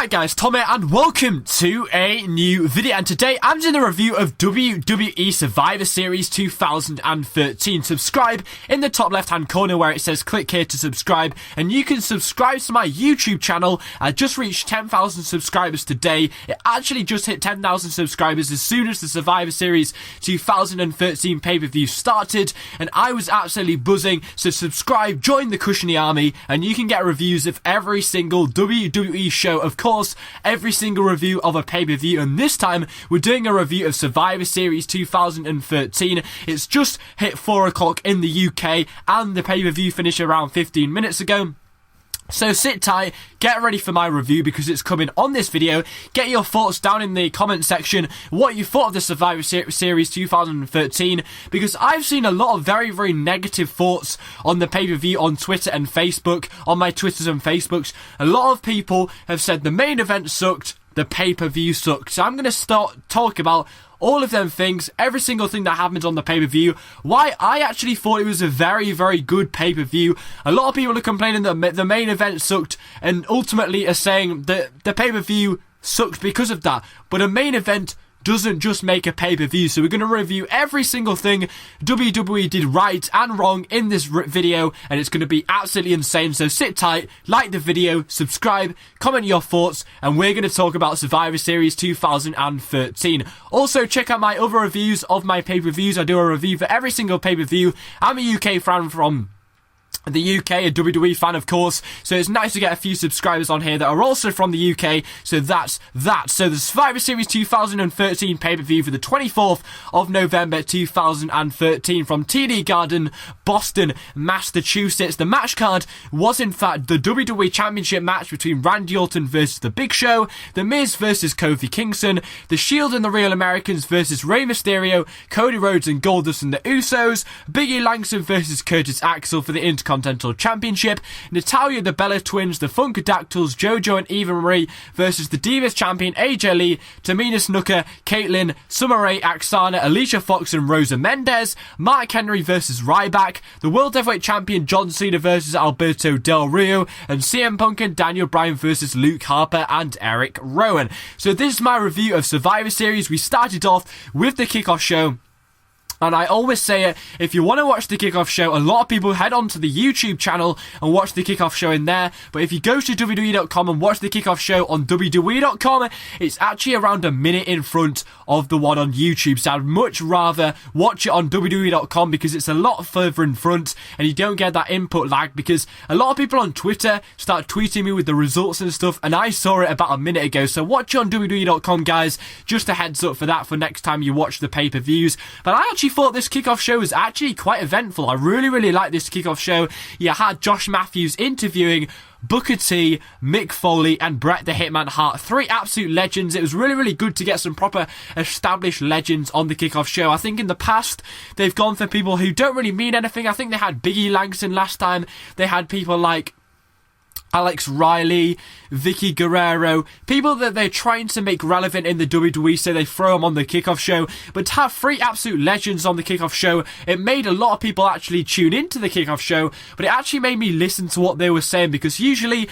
Right guys, Tom here and welcome to a new video, and today I'm doing a review of WWE Survivor Series 2013. Subscribe in the top left hand corner where it says click here to subscribe, and you can subscribe to my YouTube channel. I just reached 10,000 subscribers today. It actually just hit 10,000 subscribers as soon as the Survivor Series 2013 pay-per-view started, and I was absolutely buzzing. So subscribe, join the Cushnie army, and you can get reviews of every single WWE show. Of course, every single review of a pay-per-view, and this time we're doing a review of Survivor Series 2013. It's just hit 4 o'clock in the UK, and the pay-per-view finished around 15 minutes ago. So sit tight, get ready for my review because it's coming on this video. Get your thoughts down in the comment section, what you thought of the Survivor Series 2013, because I've seen a lot of very, very negative thoughts on the pay-per-view on Twitter and Facebook, on my Twitters and Facebooks. A lot of people have said the main event sucked, the pay-per-view sucked. So I'm going to start talk about all of them things, every single thing that happened on the pay-per-view, why I actually thought it was a very, very good pay-per-view. A lot of people are complaining that the main event sucked, and ultimately are saying that the pay-per-view sucked because of that. But a main event doesn't just make a pay-per-view, so we're going to review every single thing WWE did right and wrong in this video, and it's going to be absolutely insane. So sit tight, like the video, subscribe, comment your thoughts, and we're going to talk about Survivor Series 2013. Also, check out my other reviews of my pay-per-views. I do a review for every single pay-per-view. I'm a UK fan from the UK, a WWE fan of course, so it's nice to get a few subscribers on here that are also from the UK, so that's that. So the Survivor Series 2013 pay-per-view for the 24th of November 2013 from TD Garden, Boston, Massachusetts. The match card was in fact the WWE Championship match between Randy Orton versus The Big Show, The Miz versus Kofi Kingston, The Shield and the Real Americans versus Rey Mysterio, Cody Rhodes and Goldust and the Usos, Biggie Langston versus Curtis Axel for the Intercontinental Championship, Natalya, the Bella Twins, the Funkadactyls, JoJo and Eva Marie versus the Divas Champion AJ Lee, Tamina Snuka, Caitlyn, Summer Rae, Aksana, Alicia Fox and Rosa Mendez, Mark Henry versus Ryback, the World Heavyweight Champion John Cena versus Alberto Del Rio, and CM Punk and Daniel Bryan versus Luke Harper and Eric Rowan. So this is my review of Survivor Series. We started off with the kickoff show. And I always say it, if you want to watch the kickoff show, a lot of people head on to the YouTube channel and watch the kickoff show in there. But if you go to WWE.com and watch the kickoff show on WWE.com, it's actually around a minute in front of the one on YouTube. So I'd much rather watch it on WWE.com because it's a lot further in front and you don't get that input lag, because a lot of people on Twitter start tweeting me with the results and stuff, and I saw it about a minute ago. So watch it on WWE.com, guys. Just a heads up for that for next time you watch the pay-per-views. But I actually thought this kickoff show was actually quite eventful. I really liked this kickoff show. You had Josh Matthews interviewing Booker T, Mick Foley and Bret the Hitman Hart, 3 absolute legends. It was really good to get some proper established legends on the kickoff show. I think in the past they've gone for people who don't really mean anything. I think they had Biggie Langston last time. They had people like Alex Riley, Vicky Guerrero, people that they're trying to make relevant in the WWE, so they throw them on the kickoff show. But to have 3 absolute legends on the kickoff show, it made a lot of people actually tune into the kickoff show, but it actually made me listen to what they were saying, because usually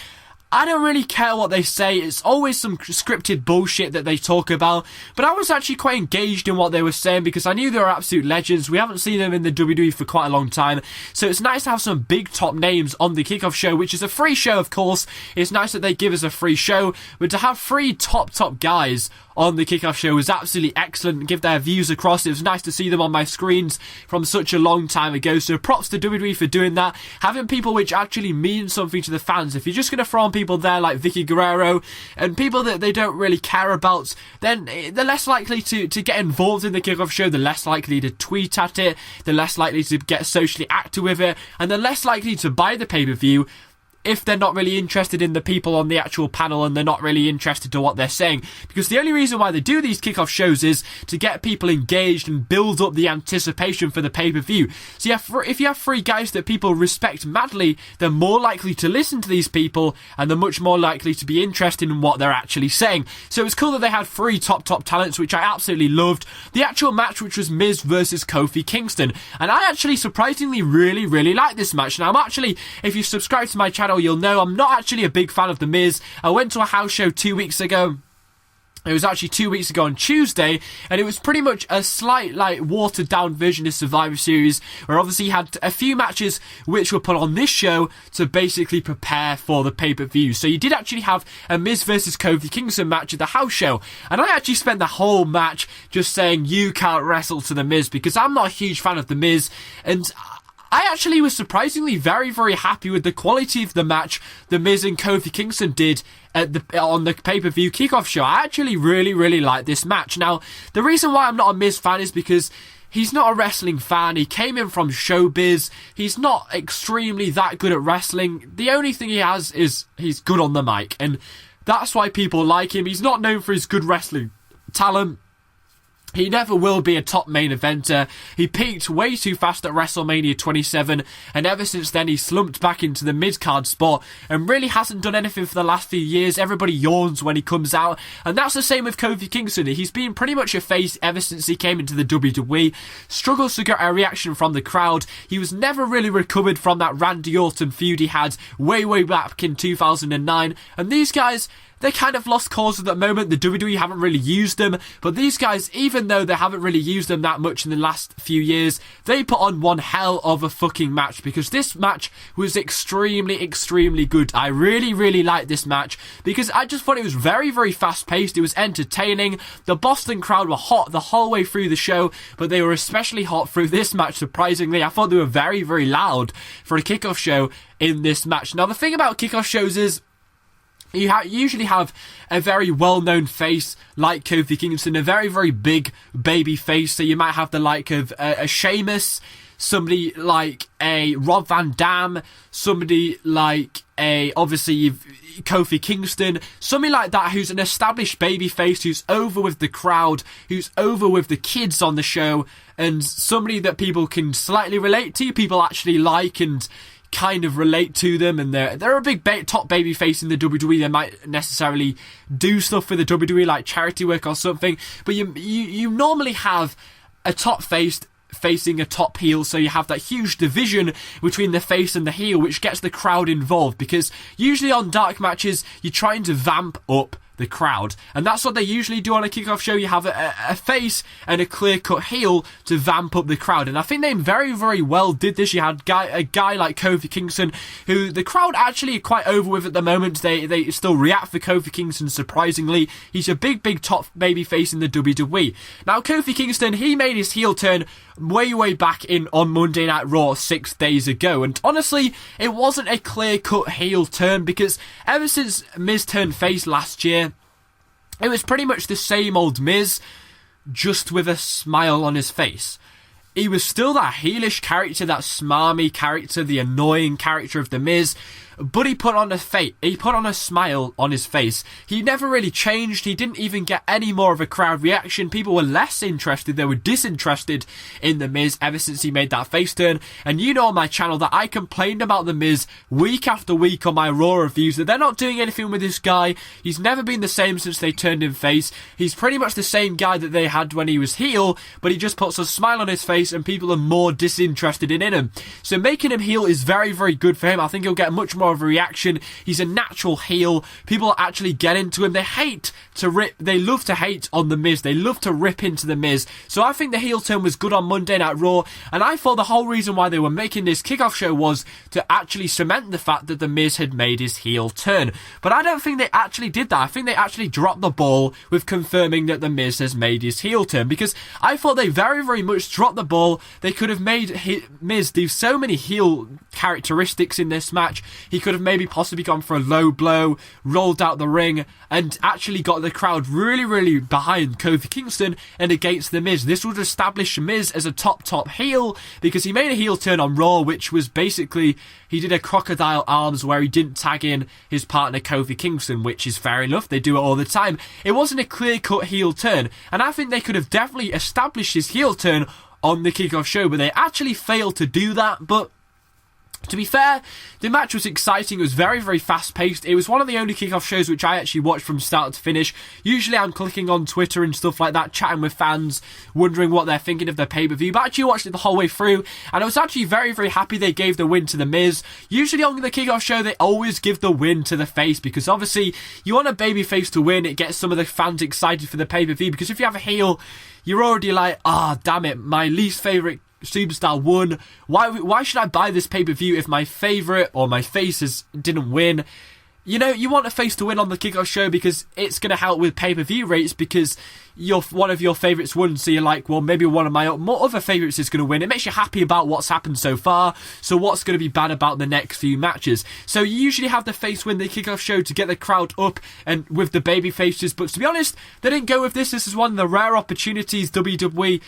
I don't really care what they say. It's always some scripted bullshit that they talk about. But I was actually quite engaged in what they were saying because I knew they were absolute legends. We haven't seen them in the WWE for quite a long time. So it's nice to have some big top names on the kickoff show, which is a free show, of course. It's nice that they give us a free show. But to have 3 top guys on the kickoff show was absolutely excellent and give their views across. It was nice to see them on my screens from such a long time ago. So props to WWE for doing that. Having people which actually mean something to the fans. If you're just going to throw on people there like Vicky Guerrero and people that they don't really care about, then they're less likely to get involved in the kickoff show. They're less likely to tweet at it. They're less likely to get socially active with it. And they're less likely to buy the pay-per-view if they're not really interested in the people on the actual panel and they're not really interested to what they're saying. Because the only reason why they do these kickoff shows is to get people engaged and build up the anticipation for the pay-per-view. So if you have 3 guys that people respect madly, they're more likely to listen to these people and they're much more likely to be interested in what they're actually saying. So it's cool that they had 3 top talents, which I absolutely loved. The actual match, which was Miz versus Kofi Kingston. And I actually surprisingly really liked this match. Now I'm actually, if you subscribe to my channel, channel, you'll know I'm not actually a big fan of The Miz. I went to a house show 2 weeks ago. It was actually 2 weeks ago on Tuesday, and it was pretty much a slight, watered down version of Survivor Series, where obviously you had a few matches which were put on this show to basically prepare for the pay-per-view. So you did actually have a Miz versus Kofi Kingston match at the house show, and I actually spent the whole match just saying, you can't wrestle to The Miz, because I'm not a huge fan of The Miz, and I actually was surprisingly very, very happy with the quality of the match The Miz and Kofi Kingston did on the pay-per-view kickoff show. I actually really, really like this match. Now, the reason why I'm not a Miz fan is because he's not a wrestling fan. He came in from showbiz. He's not extremely that good at wrestling. The only thing he has is he's good on the mic, and that's why people like him. He's not known for his good wrestling talent. He never will be a top main eventer. He peaked way too fast at WrestleMania 27, and ever since then he slumped back into the mid-card spot and really hasn't done anything for the last few years. Everybody yawns when he comes out, and that's the same with Kofi Kingston. He's been pretty much a face ever since he came into the WWE, struggles to get a reaction from the crowd. He was never really recovered from that Randy Orton feud he had way back in 2009, and these guys, they're kind of lost cause at the moment. The WWE haven't really used them, but these guys, even though they haven't really used them that much in the last few years, they put on one hell of a fucking match, because this match was extremely good. I really liked this match because I just thought it was very fast paced. It was entertaining. The Boston crowd were hot the whole way through the show, but they were especially hot through this match, surprisingly. I thought they were very loud for a kickoff show in this match. Now, the thing about kickoff shows is you usually have a very well-known face like Kofi Kingston, a very big baby face. So you might have the like of a Sheamus, somebody like a Rob Van Dam, somebody like obviously Kofi Kingston, somebody like that who's an established baby face, who's over with the crowd, who's over with the kids on the show, and somebody that people can slightly relate to, people actually like and kind of relate to them, and they're a big top baby face in the WWE. They might necessarily do stuff for the WWE like charity work or something, but you normally have a top face facing a top heel, so you have that huge division between the face and the heel, which gets the crowd involved, because usually on dark matches you're trying to vamp up the crowd, and that's what they usually do on a kickoff show. You have a face and a clear-cut heel to vamp up the crowd, and I think they very well did this. You had a guy like Kofi Kingston, who the crowd actually are quite over with at the moment. They still react for Kofi Kingston, surprisingly. He's a big top baby face in the WWE. Now, Kofi Kingston, he made his heel turn way back on Monday Night Raw 6 days ago, and honestly, it wasn't a clear-cut heel turn, because ever since Miz turned face last year, it was pretty much the same old Miz, just with a smile on his face. He was still that heelish character, that smarmy character, the annoying character of The Miz, but he put on a smile on his face. He never really changed. He didn't even get any more of a crowd reaction. People were less interested. They were disinterested in The Miz ever since he made that face turn. And you know on my channel that I complained about The Miz week after week on my Raw reviews, that they're not doing anything with this guy. He's never been the same since they turned him face. He's pretty much the same guy that they had when he was heel, but he just puts a smile on his face and people are more disinterested in him. So making him heel is very good for him. I think he'll get much more of a reaction. He's a natural heel. People actually get into him. They love to hate on The Miz. They love to rip into The Miz. So I think the heel turn was good on Monday Night Raw, and I thought the whole reason why they were making this kickoff show was to actually cement the fact that The Miz had made his heel turn. But I don't think they actually did that. I think they actually dropped the ball with confirming that The Miz has made his heel turn, because I thought they very much dropped the ball. They could have made Miz do so many heel characteristics in this match. He could have maybe possibly gone for a low blow, rolled out the ring, and actually got the crowd really behind Kofi Kingston and against The Miz. This would establish Miz as a top heel, because he made a heel turn on Raw, which was basically, he did a crocodile arms where he didn't tag in his partner Kofi Kingston, which is fair enough. They do it all the time. It wasn't a clear-cut heel turn, and I think they could have definitely established his heel turn on the kickoff show, but they actually failed to do that. But To be fair, the match was exciting. It was very, very fast-paced. It was one of the only kickoff shows which I actually watched from start to finish. Usually I'm clicking on Twitter and stuff like that, chatting with fans, wondering what they're thinking of their pay-per-view. But I actually watched it the whole way through, and I was actually very, very happy they gave the win to The Miz. Usually on the kickoff show, they always give the win to the face, because obviously you want a babyface to win. It gets some of the fans excited for the pay-per-view, because if you have a heel, you're already like, damn it, my least favourite superstar won. Why should I buy this pay-per-view if my favourite or my faces didn't win? You know, you want a face to win on the kickoff show because it's going to help with pay-per-view rates, because one of your favourites won, so you're like, well, maybe one of my other favourites is going to win. It makes you happy about what's happened so far, so what's going to be bad about the next few matches? So you usually have the face win the kickoff show to get the crowd up and with the baby faces, but to be honest, they didn't go with this. This is one of the rare opportunities WWE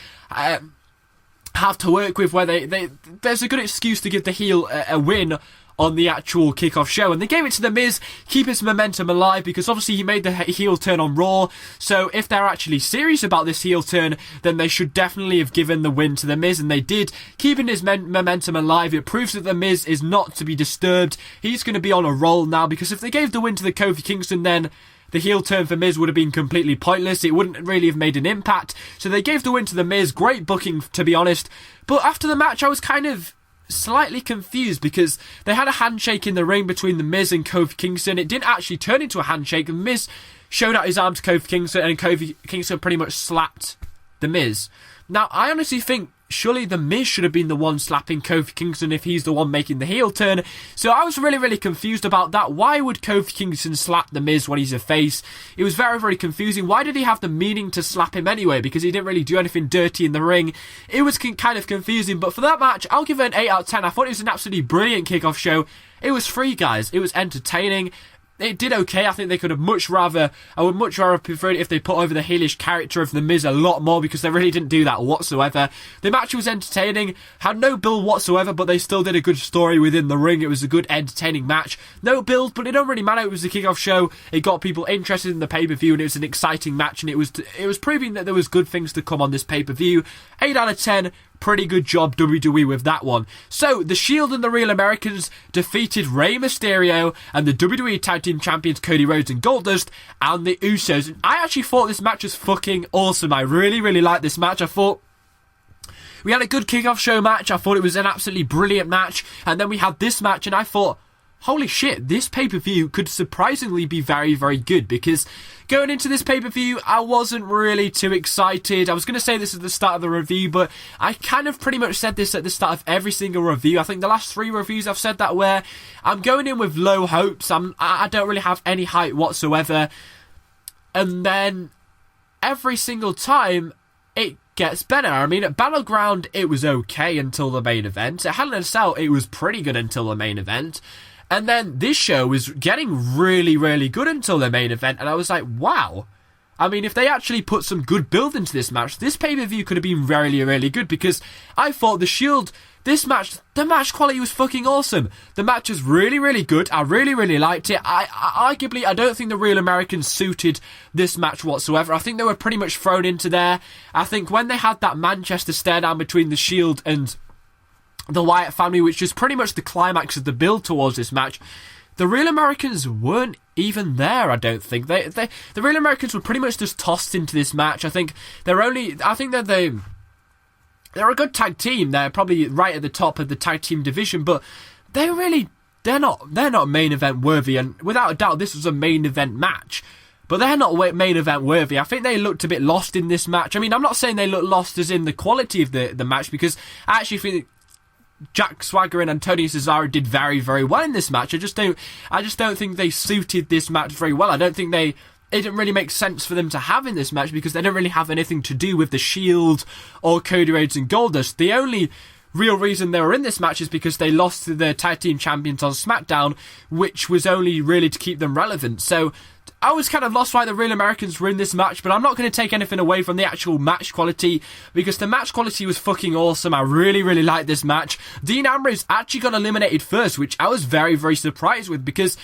have to work with where there's a good excuse to give the heel a win on the actual kickoff show, and they gave it to The Miz, keep his momentum alive, because obviously he made the heel turn on Raw, so if they're actually serious about this heel turn, then they should definitely have given the win to The Miz, and they did, keeping his momentum alive. It proves that The Miz is not to be disturbed. He's going to be on a roll now, because if they gave the win to the Kofi Kingston, then the heel turn for Miz would have been completely pointless. It wouldn't really have made an impact. So they gave the win to The Miz. Great booking, to be honest. But after the match, I was kind of slightly confused, because they had a handshake in the ring between The Miz and Kofi Kingston. It didn't actually turn into a handshake. The Miz showed out his arm to Kofi Kingston, and Kofi Kingston pretty much slapped The Miz. Now, I honestly think surely The Miz should have been the one slapping Kofi Kingston if he's the one making the heel turn. So I was really, really confused about that. Why would Kofi Kingston slap The Miz when he's a face? It was very, very confusing. Why did he have the meaning to slap him anyway? Because he didn't really do anything dirty in the ring. It was kind of confusing. But for that match, I'll give it an 8 out of 10. I thought it was an absolutely brilliant kickoff show. It was free, guys. It was entertaining. It did okay. I think they could have I would much rather prefer it if they put over the heelish character of The Miz a lot more, because they really didn't do that whatsoever. The match was entertaining, had no build whatsoever, but they still did a good story within the ring. It was a good, entertaining match. No build, but it don't really matter. It was a kickoff show. It got people interested in the pay-per-view, and it was an exciting match, and it was proving that there was good things to come on this pay-per-view. 8 out of 10. Pretty good job, WWE, with that one. So, The Shield and the Real Americans defeated Rey Mysterio and the WWE Tag Team Champions Cody Rhodes and Goldust and the Usos. And I actually thought this match was fucking awesome. I really, really liked this match. I thought we had a good kickoff show match. I thought it was an absolutely brilliant match. And then we had this match, and I thought, holy shit, this pay-per-view could surprisingly be very, very good, because going into this pay-per-view, I wasn't really too excited. I was going to say this at the start of the review, but I kind of pretty much said this at the start of every single review. I think the last 3 reviews I've said that, where I'm going in with low hopes. I don't really have any hype whatsoever. And then every single time, it gets better. I mean, at Battleground, it was okay until the main event. At Hell in a Cell, it was pretty good until the main event. And then this show was getting really, really good until the main event, and I was like, wow. I mean, if they actually put some good build into this match, this pay-per-view could have been really, really good, because I thought The Shield, this match, the match quality was fucking awesome. The match was really, really good. I really, really liked it. Arguably, I don't think the Real Americans suited this match whatsoever. I think they were pretty much thrown into there. I think when they had that Manchester stare down between The Shield and the Wyatt family, which is pretty much the climax of the build towards this match, the Real Americans weren't even there, I don't think. The Real Americans were pretty much just tossed into this match. I think they're a good tag team. They're probably right at the top of the tag team division, but they're not main event worthy, and without a doubt this was a main event match. But they're not main event worthy. I think they looked a bit lost in this match. I mean, I'm not saying they looked lost as in the quality of the match, because I actually think Jack Swagger and Antonio Cesaro did very, very well in this match. I just don't think they suited this match very well. I don't think it didn't really make sense for them to have in this match, because they don't really have anything to do with the Shield or Cody Rhodes and Goldust. The only real reason they were in this match is because they lost to the tag team champions on SmackDown, which was only really to keep them relevant. So I was kind of lost why the Real Americans were in this match, but I'm not going to take anything away from the actual match quality, because the match quality was fucking awesome. I really, really liked this match. Dean Ambrose actually got eliminated first, which I was very, very surprised with, because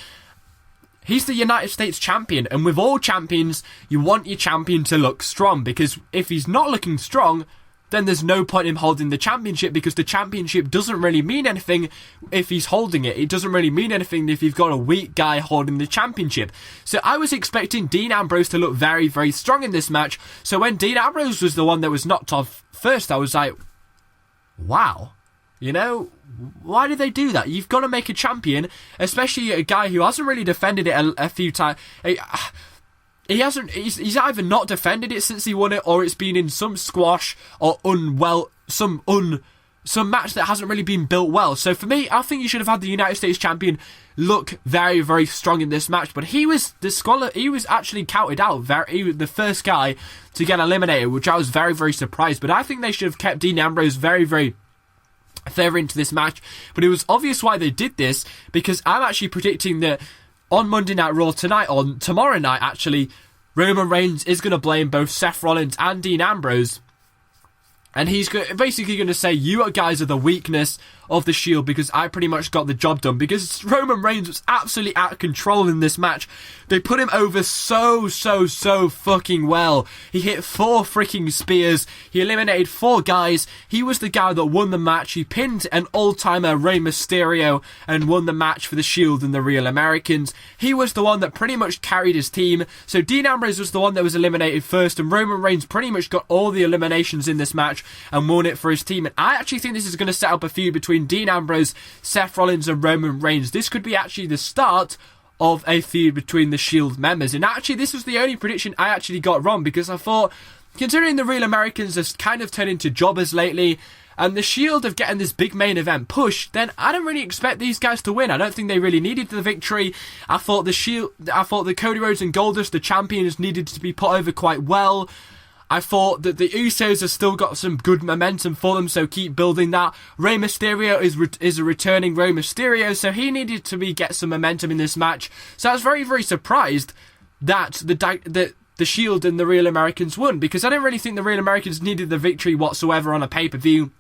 he's the United States champion, and with all champions, you want your champion to look strong, because if he's not looking strong, then there's no point in him holding the championship, because the championship doesn't really mean anything if he's holding it. It doesn't really mean anything if you've got a weak guy holding the championship. So I was expecting Dean Ambrose to look very, very strong in this match. So when Dean Ambrose was the one that was knocked off first, I was like, wow, you know, why did they do that? You've got to make a champion, especially a guy who hasn't really defended it a few times. He's either not defended it since he won it, or it's been in some squash or some match that hasn't really been built well. So for me, I think you should have had the United States champion look very, very strong in this match. But he was actually counted out. He was the first guy to get eliminated, which I was very, very surprised. But I think they should have kept Dean Ambrose very, very further into this match. But it was obvious why they did this, because I'm actually predicting that on Monday Night Raw tonight, on tomorrow night actually, Roman Reigns is going to blame both Seth Rollins and Dean Ambrose. And he's basically going to say, you guys are the weakness of the Shield because I pretty much got the job done. Because Roman Reigns was absolutely out of control in this match. They put him over so fucking well. He hit 4 freaking spears. He eliminated 4 guys. He was the guy that won the match. He pinned an old-timer Rey Mysterio and won the match for the Shield and the Real Americans. He was the one that pretty much carried his team. So Dean Ambrose was the one that was eliminated first, and Roman Reigns pretty much got all the eliminations in this match and won it for his team. And I actually think this is going to set up a feud between Dean Ambrose, Seth Rollins and Roman Reigns. This could be actually the start of a feud between the Shield members. And actually, this was the only prediction I actually got wrong, because I thought, considering the Real Americans have kind of turned into jobbers lately, and the Shield of getting this big main event push, then I don't really expect these guys to win. I don't think they really needed the victory. I thought that Cody Rhodes and Goldust, the champions, needed to be put over quite well. I thought that the Usos have still got some good momentum for them, so keep building that. Rey Mysterio is a returning Rey Mysterio, so he needed to get some momentum in this match. So I was very, very surprised that the Shield and the Real Americans won, because I didn't really think the Real Americans needed the victory whatsoever on a pay-per-view.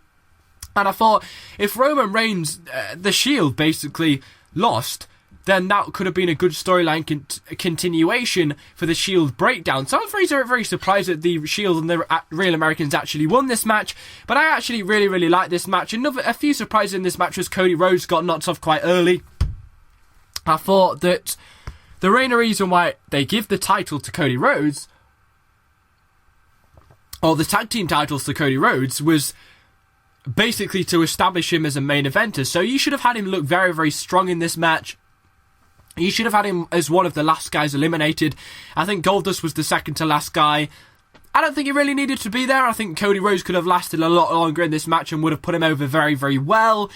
And I thought, if Roman Reigns, the Shield, basically lost, then that could have been a good storyline continuation for the Shield breakdown. So I was very, very surprised that the Shield and the Real Americans actually won this match. But I actually really, really liked this match. A few surprises in this match was Cody Rhodes got knocked off quite early. I thought that the main reason why they give the title to Cody Rhodes, or the tag team titles to Cody Rhodes, was basically to establish him as a main eventer. So you should have had him look very, very strong in this match. You should have had him as one of the last guys eliminated. I think Goldust was the second to last guy. I don't think he really needed to be there. I think Cody Rhodes could have lasted a lot longer in this match and would have put him over very, very well.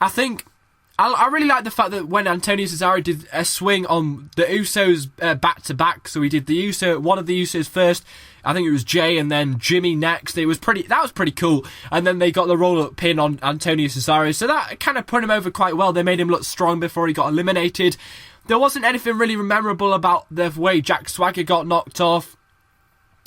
I really like the fact that when Antonio Cesaro did a swing on the Usos back-to-back, so he did one of the Usos first, I think it was Jay, and then Jimmy next. That was pretty cool. And then they got the roll-up pin on Antonio Cesaro, so that kind of put him over quite well. They made him look strong before he got eliminated. There wasn't anything really memorable about the way Jack Swagger got knocked off.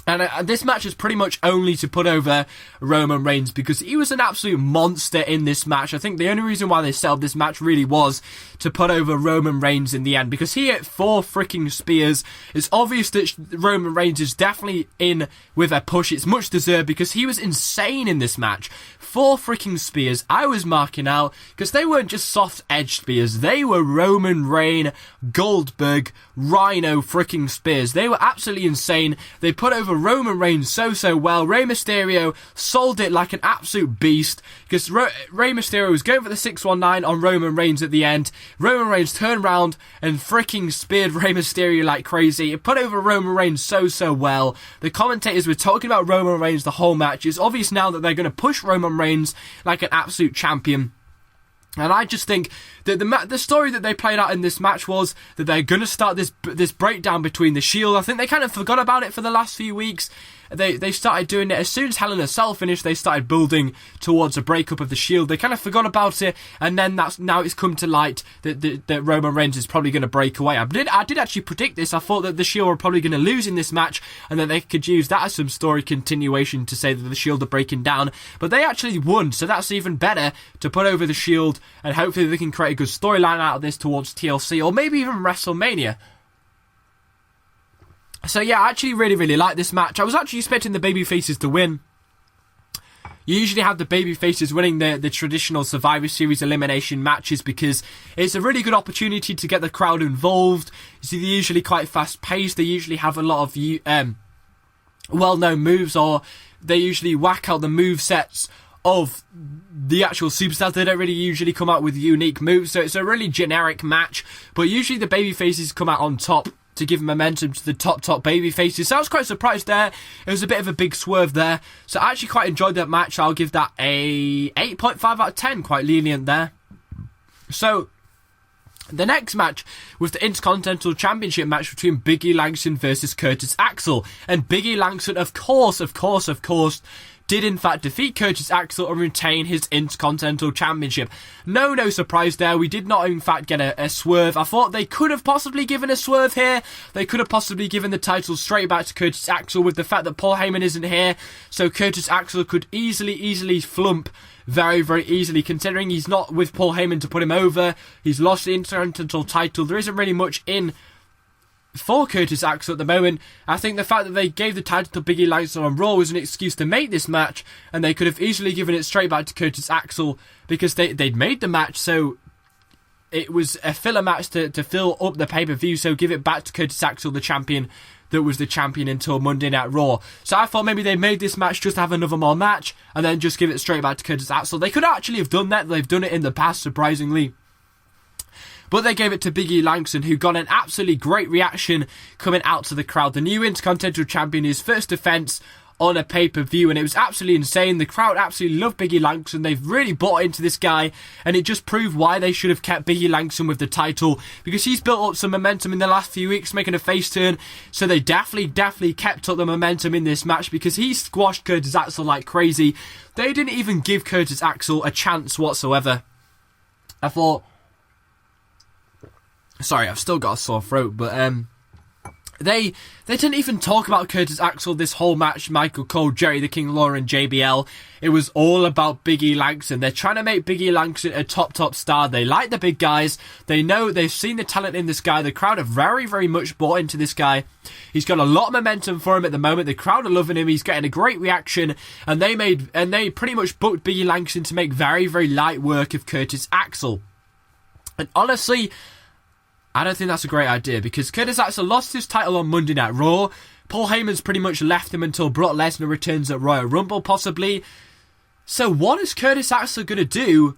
And this match is pretty much only to put over Roman Reigns, because he was an absolute monster in this match. I think the only reason why they set up this match really was to put over Roman Reigns in the end, because he hit 4 freaking spears. It's obvious that Roman Reigns is definitely in with a push. It's much deserved, because he was insane in this match. 4 freaking spears. I was marking out, because they weren't just soft edge spears. They were Roman Reigns, Goldberg, Rhino freaking spears. They were absolutely insane. They put over Roman Reigns so well. Rey Mysterio sold it like an absolute beast, because Rey Mysterio was going for the 619 on Roman Reigns at the end. Roman Reigns turned around and freaking speared Rey Mysterio like crazy. It put over Roman Reigns so well. The commentators were talking about Roman Reigns the whole match. It's obvious now that they're going to push Roman Reigns like an absolute champion. And I just think that the story that they played out in this match was that they're going to start this breakdown between the Shield. I think they kind of forgot about it for the last few weeks. They started doing it as soon as Hell in a Cell finished. They started building towards a breakup of the Shield. They kind of forgot about it, and then now it's come to light that Roman Reigns is probably going to break away. I did actually predict this. I thought that the Shield were probably going to lose in this match, and that they could use that as some story continuation to say that the Shield are breaking down. But they actually won, so that's even better to put over the Shield, and hopefully they can create a good storyline out of this towards TLC, or maybe even WrestleMania. So yeah, I actually really like this match. I was actually expecting the babyfaces to win. you usually have the babyfaces winning the traditional Survivor Series elimination matches because it's a really good opportunity to get the crowd involved. You see, they're usually quite fast-paced. They usually have a lot of well-known moves, or they usually whack out the move sets of the actual superstars. They don't really usually come out with unique moves, so it's a really generic match. But usually the babyfaces come out on top to give momentum to the top babyfaces. So I was quite surprised there. It was a bit of a big swerve there. So I actually quite enjoyed that match. I'll give that a 8.5 out of 10. Quite lenient there. So the next match was the Intercontinental Championship match between Big E Langston versus Curtis Axel. And Big E Langston, of course, did in fact defeat Curtis Axel and retain his Intercontinental Championship. No surprise there. We did not in fact get a swerve. I thought they could have possibly given a swerve here. They could have possibly given the title straight back to Curtis Axel with the fact that Paul Heyman isn't here. So Curtis Axel could easily flump very easily, considering he's not with Paul Heyman to put him over. He's lost the Intercontinental title. There isn't really much in for Curtis Axel at the moment. I think the fact that they gave the title to Big E Langston on Raw was an excuse to make this match, and they could have easily given it straight back to Curtis Axel because they'd made the match, so it was a filler match to fill up the pay-per-view, so give it back to Curtis Axel, the champion that was the champion until Monday Night Raw. So I thought maybe they made this match just to have another more match, and then just give it straight back to Curtis Axel. They could actually have done that. They've done it in the past, surprisingly. But they gave it to Big E Langston, who got an absolutely great reaction coming out to the crowd. The new Intercontinental Champion, his first defense on a pay-per-view, and it was absolutely insane. The crowd absolutely loved Big E Langston. They've really bought into this guy, and it just proved why they should have kept Big E Langston with the title, because he's built up some momentum in the last few weeks, making a face turn. So they definitely kept up the momentum in this match, because he squashed Curtis Axel like crazy. They didn't even give Curtis Axel a chance whatsoever. I thought... Sorry, I've still got a sore throat, but they didn't even talk about Curtis Axel this whole match. Michael Cole, Jerry the King Lawler, and JBL. It was all about Big E Langston. They're trying to make Big E Langston a top star. They like the big guys. They know they've seen the talent in this guy. The crowd have very much bought into this guy. He's got a lot of momentum for him at the moment. The crowd are loving him. He's getting a great reaction, and they pretty much booked Big E Langston to make very light work of Curtis Axel. And honestly, I don't think that's a great idea, because Curtis Axel lost his title on Monday Night Raw. Paul Heyman's pretty much left him until Brock Lesnar returns at Royal Rumble, possibly. So what is Curtis Axel going to do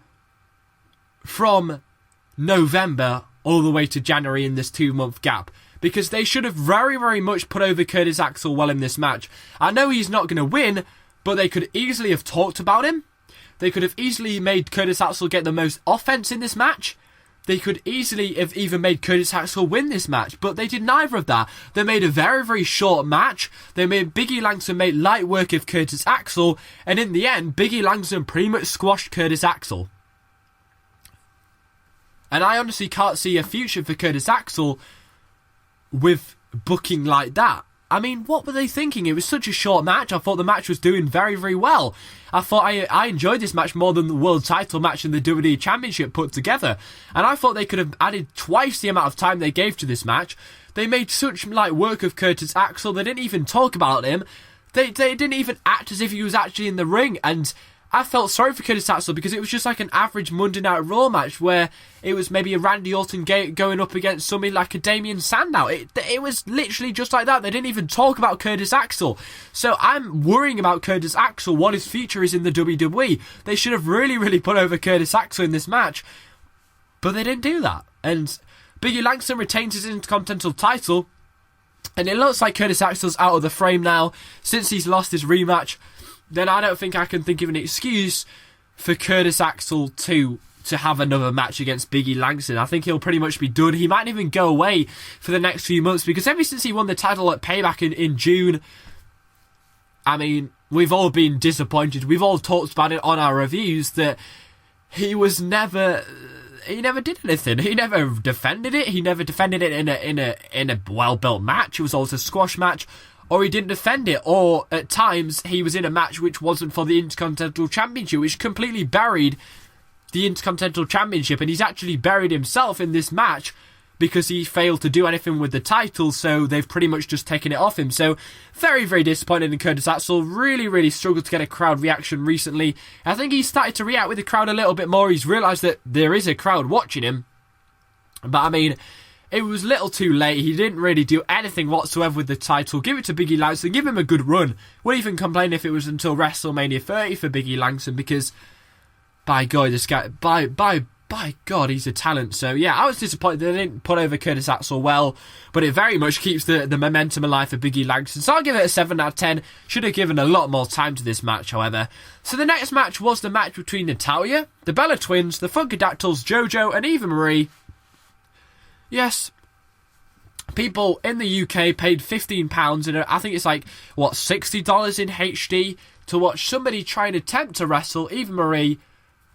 from November all the way to January in this 2-month gap? Because they should have very much put over Curtis Axel well in this match. I know he's not going to win, but they could easily have talked about him. They could have easily made Curtis Axel get the most offense in this match. They could easily have even made Curtis Axel win this match, but they did neither of that. They made a very short match. They made Big E Langston make light work of Curtis Axel, and in the end, Big E Langston pretty much squashed Curtis Axel. And I honestly can't see a future for Curtis Axel with booking like that. I mean, what were they thinking? It was such a short match. I thought the match was doing very well. I thought I enjoyed this match more than the world title match and the WWE Championship put together. And I thought they could have added twice the amount of time they gave to this match. They made such light work of Curtis Axel. They didn't even talk about him. They didn't even act as if he was actually in the ring. And I felt sorry for Curtis Axel, because it was just like an average Monday Night Raw match where it was maybe a Randy Orton going up against somebody like a Damien Sandow. It was literally just like that. They didn't even talk about Curtis Axel. So I'm worrying about Curtis Axel, what his future is in the WWE. They should have really put over Curtis Axel in this match, but they didn't do that. And Big E Langston retains his Intercontinental title, and it looks like Curtis Axel's out of the frame now since he's lost his rematch. Then I don't think I can think of an excuse for Curtis Axel to have another match against Big E Langston. I think he'll pretty much be done. He might even go away for the next few months, because ever since he won the title at Payback in June, I mean, we've all been disappointed. We've all talked about it on our reviews that he never did anything. He never defended it. He never defended it in a well-built match. It was always a squash match. Or he didn't defend it, or at times he was in a match which wasn't for the Intercontinental Championship, which completely buried the Intercontinental Championship, and he's actually buried himself in this match because he failed to do anything with the title, so they've pretty much just taken it off him. So very, very disappointed in Curtis Axel. Really, really struggled to get a crowd reaction recently. I think he's started to react with the crowd a little bit more. He's realised that there is a crowd watching him. But I mean, it was a little too late. He didn't really do anything whatsoever with the title. Give it to Biggie Langston. Give him a good run. Wouldn't even complain if it was until WrestleMania 30 for Biggie Langston, because by God, this guy, by God, he's a talent. So yeah, I was disappointed they didn't put over Curtis Axel well, but it very much keeps the momentum alive for Biggie Langston. So I'll give it a 7 out of 10. Should have given a lot more time to this match, however. So the next match was the match between Natalya, the Bella Twins, the Funkadactyls, JoJo, and Eva Marie. Yes, people in the UK paid £15, and I think it's like, what, $60 in HD to watch somebody try and attempt to wrestle Eva Marie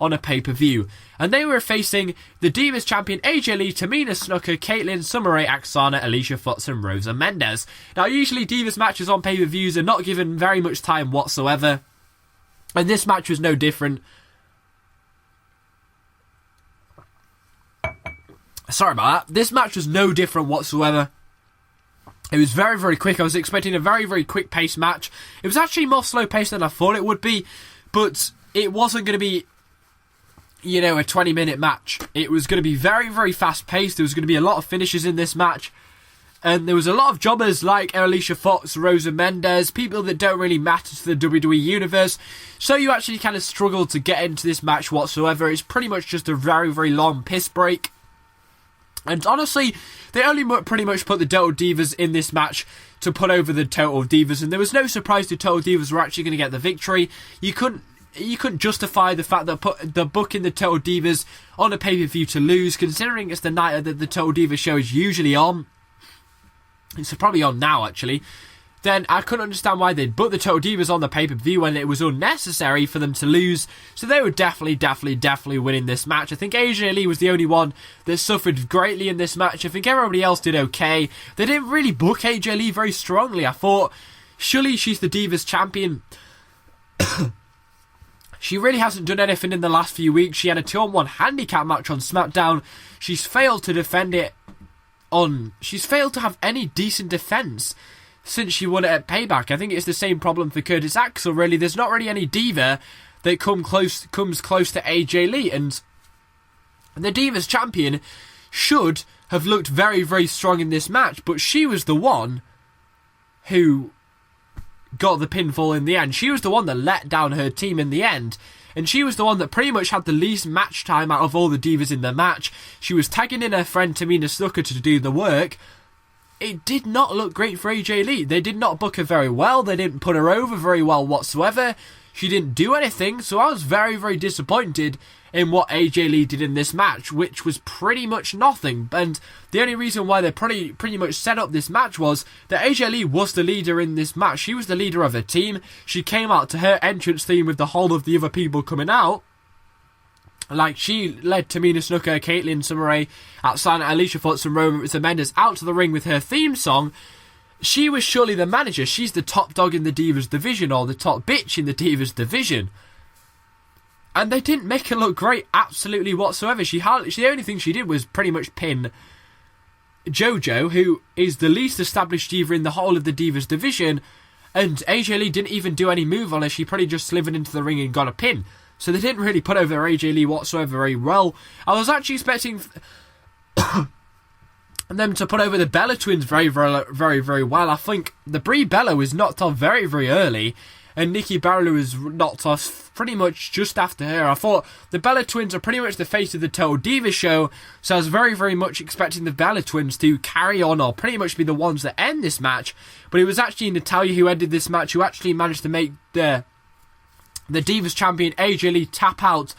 on a pay-per-view. And they were facing the Divas champion AJ Lee, Tamina Snuka, Caitlyn, Summer Rae, Aksana, Alicia Fox, and Rosa Mendes. Now, usually Divas matches on pay-per-views are not given very much time whatsoever, and this match was no different. Sorry about that. This match was no different whatsoever. It was very, very quick. I was expecting a very, very quick-paced match. It was actually more slow-paced than I thought it would be, but it wasn't going to be, you know, a 20-minute match. It was going to be very, very fast-paced. There was going to be a lot of finishes in this match, and there was a lot of jobbers like Alicia Fox, Rosa Mendes, people that don't really matter to the WWE Universe, so you actually kind of struggled to get into this match whatsoever. It's pretty much just a very, very long piss break. And honestly, they only pretty much put the Total Divas in this match to put over the Total Divas, and there was no surprise the Total Divas were actually going to get the victory. You couldn't justify the fact that the booking the Total Divas on a pay-per-view to lose, considering it's the night that the Total Divas show is usually on. It's probably on now, actually. Then I couldn't understand why they'd book the Total Divas on the pay-per-view when it was unnecessary for them to lose. So they were definitely winning this match. I think AJ Lee was the only one that suffered greatly in this match. I think everybody else did okay. They didn't really book AJ Lee very strongly. I thought, surely she's the Divas champion. She really hasn't done anything in the last few weeks. She had a 2-on-1 handicap match on SmackDown. She's failed to defend it on... She's failed to have any decent defense since she won it at Payback. I think it's the same problem for Curtis Axel, really. There's not really any diva that comes close to AJ Lee, and the Divas champion should have looked very, very strong in this match, but she was the one who got the pinfall in the end. She was the one that let down her team in the end, and she was the one that pretty much had the least match time out of all the Divas in the match. She was tagging in her friend Tamina Snuka to do the work. It did not look great for AJ Lee. They did not book her very well. They didn't put her over very well whatsoever. She didn't do anything, so I was very, very disappointed in what AJ Lee did in this match, which was pretty much nothing. And the only reason why they pretty much set up this match was that AJ Lee was the leader in this match. She was the leader of her team. She came out to her entrance theme with the whole of the other people coming out. Like, she led Tamina Snuka, Caitlyn, Summer Rae, Aksana, Alicia Fox, and Rosa Mendes out to the ring with her theme song. She was surely the manager. She's the top dog in the Divas division, or the top bitch in the Divas division. And they didn't make her look great absolutely whatsoever. The only thing she did was pretty much pin JoJo, who is the least established diva in the whole of the Divas division, and AJ Lee didn't even do any move on her. She probably just slithered into the ring and got a pin. So they didn't really put over AJ Lee whatsoever very well. I was actually expecting them to put over the Bella Twins very, very well. I think the Brie Bella was knocked off very, very early, and Nikki Bella was knocked off pretty much just after her. I thought the Bella Twins are pretty much the face of the Total Divas show, so I was very, very much expecting the Bella Twins to carry on or pretty much be the ones that end this match. But it was actually Natalya who ended this match, who actually managed to make the Divas champion AJ Lee tap out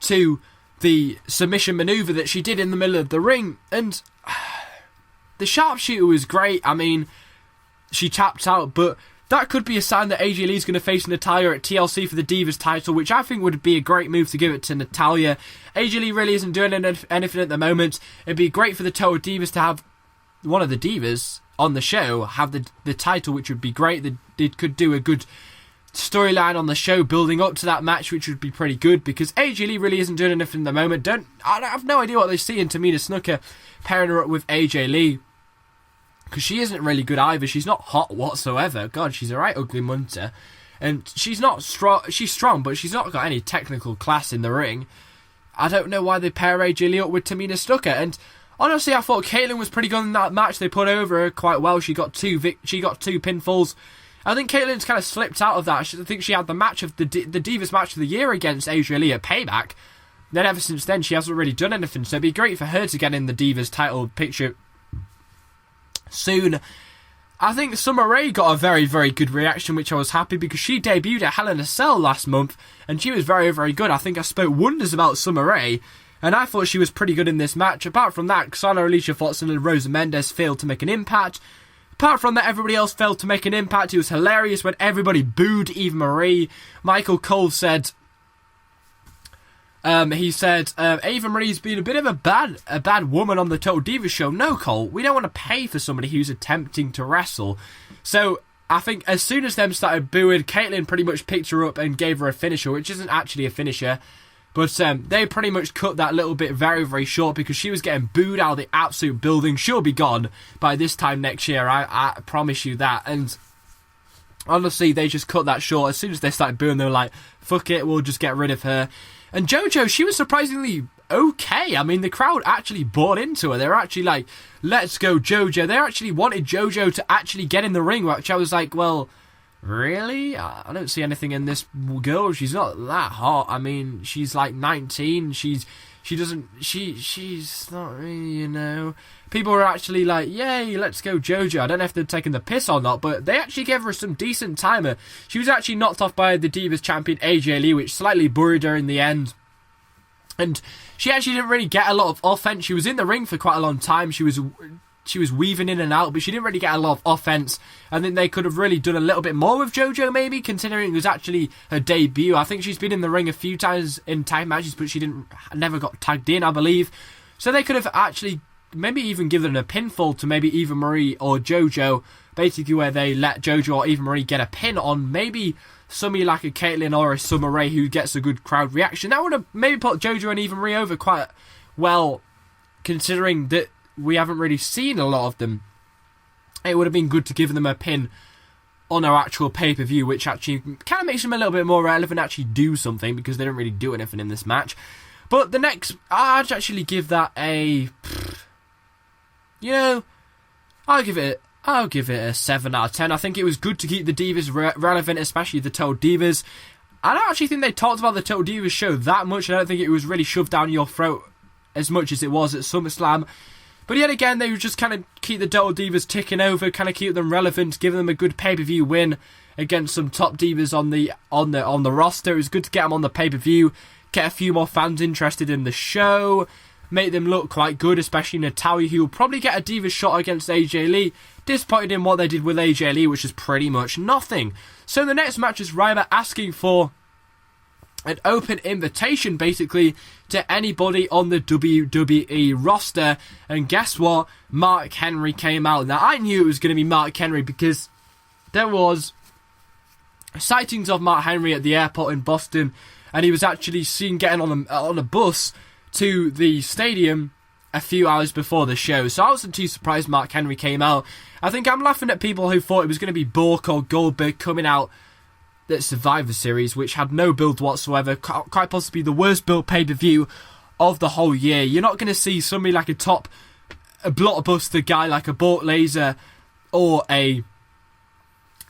to the submission maneuver that she did in the middle of the ring. And the sharpshooter was great. I mean, she tapped out, but that could be a sign that AJ Lee's going to face Natalya at TLC for the Divas title, which I think would be a great move to give it to Natalya. AJ Lee really isn't doing anything at the moment. It'd be great for the Total Divas to have one of the Divas on the show have the title, which would be great. They could do a good storyline on the show building up to that match, which would be pretty good, because AJ Lee really isn't doing anything at the moment. I have no idea what they see in Tamina Snuka pairing her up with AJ Lee, because she isn't really good either. She's not hot whatsoever. God, she's a right ugly munter. And she's not strong. She's strong, but she's not got any technical class in the ring. I don't know why they pair AJ Lee up with Tamina Snuka. And honestly, I thought Caitlyn was pretty good in that match. They put over her quite well. She got two pinfalls. I think Caitlyn's kind of slipped out of that. I think she had the match of the Divas match of the year against AJ Lee at Payback. Then ever since then, she hasn't really done anything. So it'd be great for her to get in the Divas title picture soon. I think Summer Rae got a very, very good reaction, which I was happy, because she debuted at Hell in a Cell last month, and she was very, very good. I think I spoke wonders about Summer Rae, and I thought she was pretty good in this match. Apart from that, Xana, Alicia Fox, and Rosa Mendes failed to make an impact. Apart from that, everybody else failed to make an impact. It was hilarious when everybody booed Eva Marie. Michael Cole said, Eva Marie's been a bit of a bad woman on the Total Divas show. No, Cole, we don't want to pay for somebody who's attempting to wrestle. So I think as soon as them started booing, Caitlyn pretty much picked her up and gave her a finisher, which isn't actually a finisher. But they pretty much cut that little bit very, very short, because she was getting booed out of the absolute building. She'll be gone by this time next year, I promise you that. And honestly, they just cut that short. As soon as they started booing, they were like, fuck it, we'll just get rid of her. And JoJo, she was surprisingly okay. I mean, the crowd actually bought into her. They were actually like, let's go JoJo. They actually wanted JoJo to actually get in the ring, which I was like, well, really? I don't see anything in this girl. She's not that hot. I mean, she's like 19. She's not really, you know. People were actually like, yay, let's go JoJo. I don't know if they're taking the piss or not, but they actually gave her some decent timer. She was actually knocked off by the Divas champion AJ Lee, which slightly buried her in the end. And she actually didn't really get a lot of offense. She was in the ring for quite a long time. She was weaving in and out, but she didn't really get a lot of offense. I think they could have really done a little bit more with JoJo, maybe, considering it was actually her debut. I think she's been in the ring a few times in tag matches, but she never got tagged in, I believe. So they could have actually maybe even given a pinfall to maybe Eva Marie or JoJo, basically where they let JoJo or Eva Marie get a pin on maybe somebody like a Caitlyn or a Summer Rae who gets a good crowd reaction. That would have maybe put JoJo and Eva Marie over quite well, considering that we haven't really seen a lot of them. It would have been good to give them a pin on our actual pay-per-view, which actually kind of makes them a little bit more relevant, actually do something, because they don't really do anything in this match. But the next, I'd actually give that a, you know, I'll give it a 7 out of 10. I think it was good to keep the Divas relevant, especially the Total Divas. I don't actually think they talked about the Total Divas show that much. I don't think it was really shoved down your throat as much as it was at SummerSlam. But yet again, they would just kind of keep the Total Divas ticking over, kind of keep them relevant, give them a good pay-per-view win against some top divas on the roster. It was good to get them on the pay-per-view, get a few more fans interested in the show, make them look quite good, especially Natalya, who will probably get a Divas shot against AJ Lee. Disappointed in what they did with AJ Lee, which is pretty much nothing. So the next match is Ryback asking for an open invitation, basically, to anybody on the WWE roster. And guess what? Mark Henry came out. Now, I knew it was going to be Mark Henry, because there was sightings of Mark Henry at the airport in Boston, and he was actually seen getting on a bus to the stadium a few hours before the show. So I wasn't too surprised Mark Henry came out. I think I'm laughing at people who thought it was going to be Bork or Goldberg coming out at Survivor Series, which had no build whatsoever, quite possibly the worst build pay-per-view of the whole year. You're not going to see somebody like a blockbuster guy like a Bork Laser or a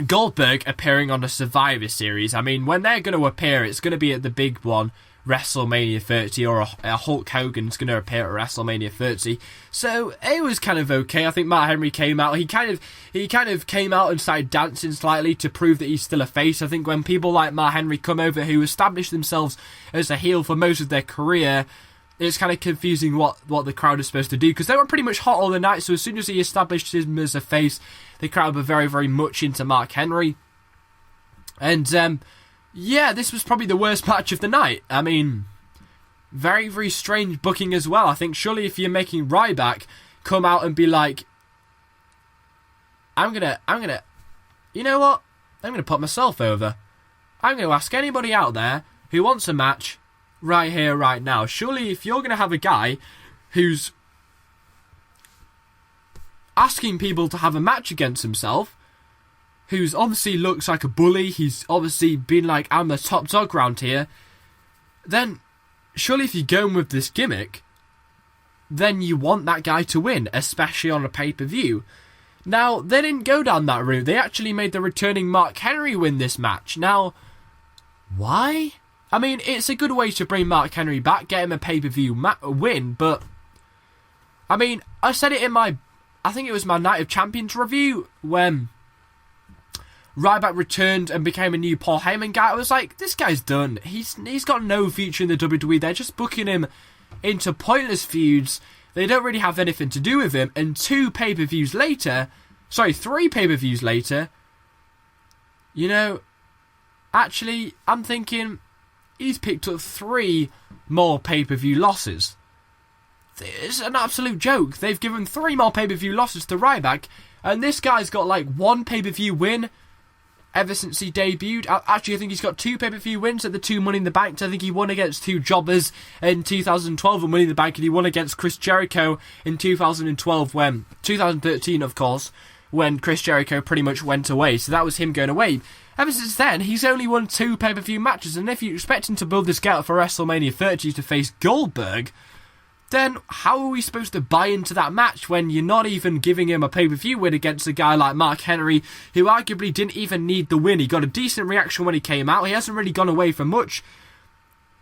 Goldberg appearing on a Survivor Series. I mean, when they're going to appear, it's going to be at the big one, WrestleMania 30, or a Hulk Hogan's going to appear at WrestleMania 30. So it was kind of okay. I think Mark Henry came out. He kind of came out and started dancing slightly to prove that he's still a face. I think when people like Mark Henry come over, who established themselves as a heel for most of their career, it's kind of confusing what the crowd is supposed to do, because they were pretty much hot all the night. So as soon as he established him as a face, the crowd were very, very much into Mark Henry. And yeah, this was probably the worst match of the night. I mean, very, very strange booking as well. I think surely if you're making Ryback come out and be like, I'm gonna, you know what? I'm gonna put myself over. I'm going to ask anybody out there who wants a match right here, right now. Surely if you're going to have a guy who's asking people to have a match against himself, who's obviously looks like a bully, he's obviously been like, I'm the top dog round here, then surely if you're going with this gimmick, then you want that guy to win, especially on a pay-per-view. Now, they didn't go down that route. They actually made the returning Mark Henry win this match. Now, why? I mean, it's a good way to bring Mark Henry back, get him a pay-per-view win, but I mean, I said it in I think it was my Night of Champions review, when Ryback returned and became a new Paul Heyman guy. I was like, this guy's done. He's got no future in the WWE. They're just booking him into pointless feuds. They don't really have anything to do with him. And 3 pay-per-views later, you know, actually, I'm thinking he's picked up 3 more pay-per-view losses. It's an absolute joke. They've given 3 more pay-per-view losses to Ryback, and this guy's got like 1 pay-per-view win ever since he debuted. Actually, I think he's got 2 pay-per-view wins at the 2 Money in the Bank. I think he won against 2 jobbers in 2012 at Money in the Bank, and he won against Chris Jericho in 2013, of course, when Chris Jericho pretty much went away. So that was him going away. Ever since then, he's only won 2 pay-per-view matches, and if you expect him to build this guy up for WrestleMania 30 to face Goldberg, then how are we supposed to buy into that match when you're not even giving him a pay-per-view win against a guy like Mark Henry, who arguably didn't even need the win? He got a decent reaction when he came out. He hasn't really gone away for much.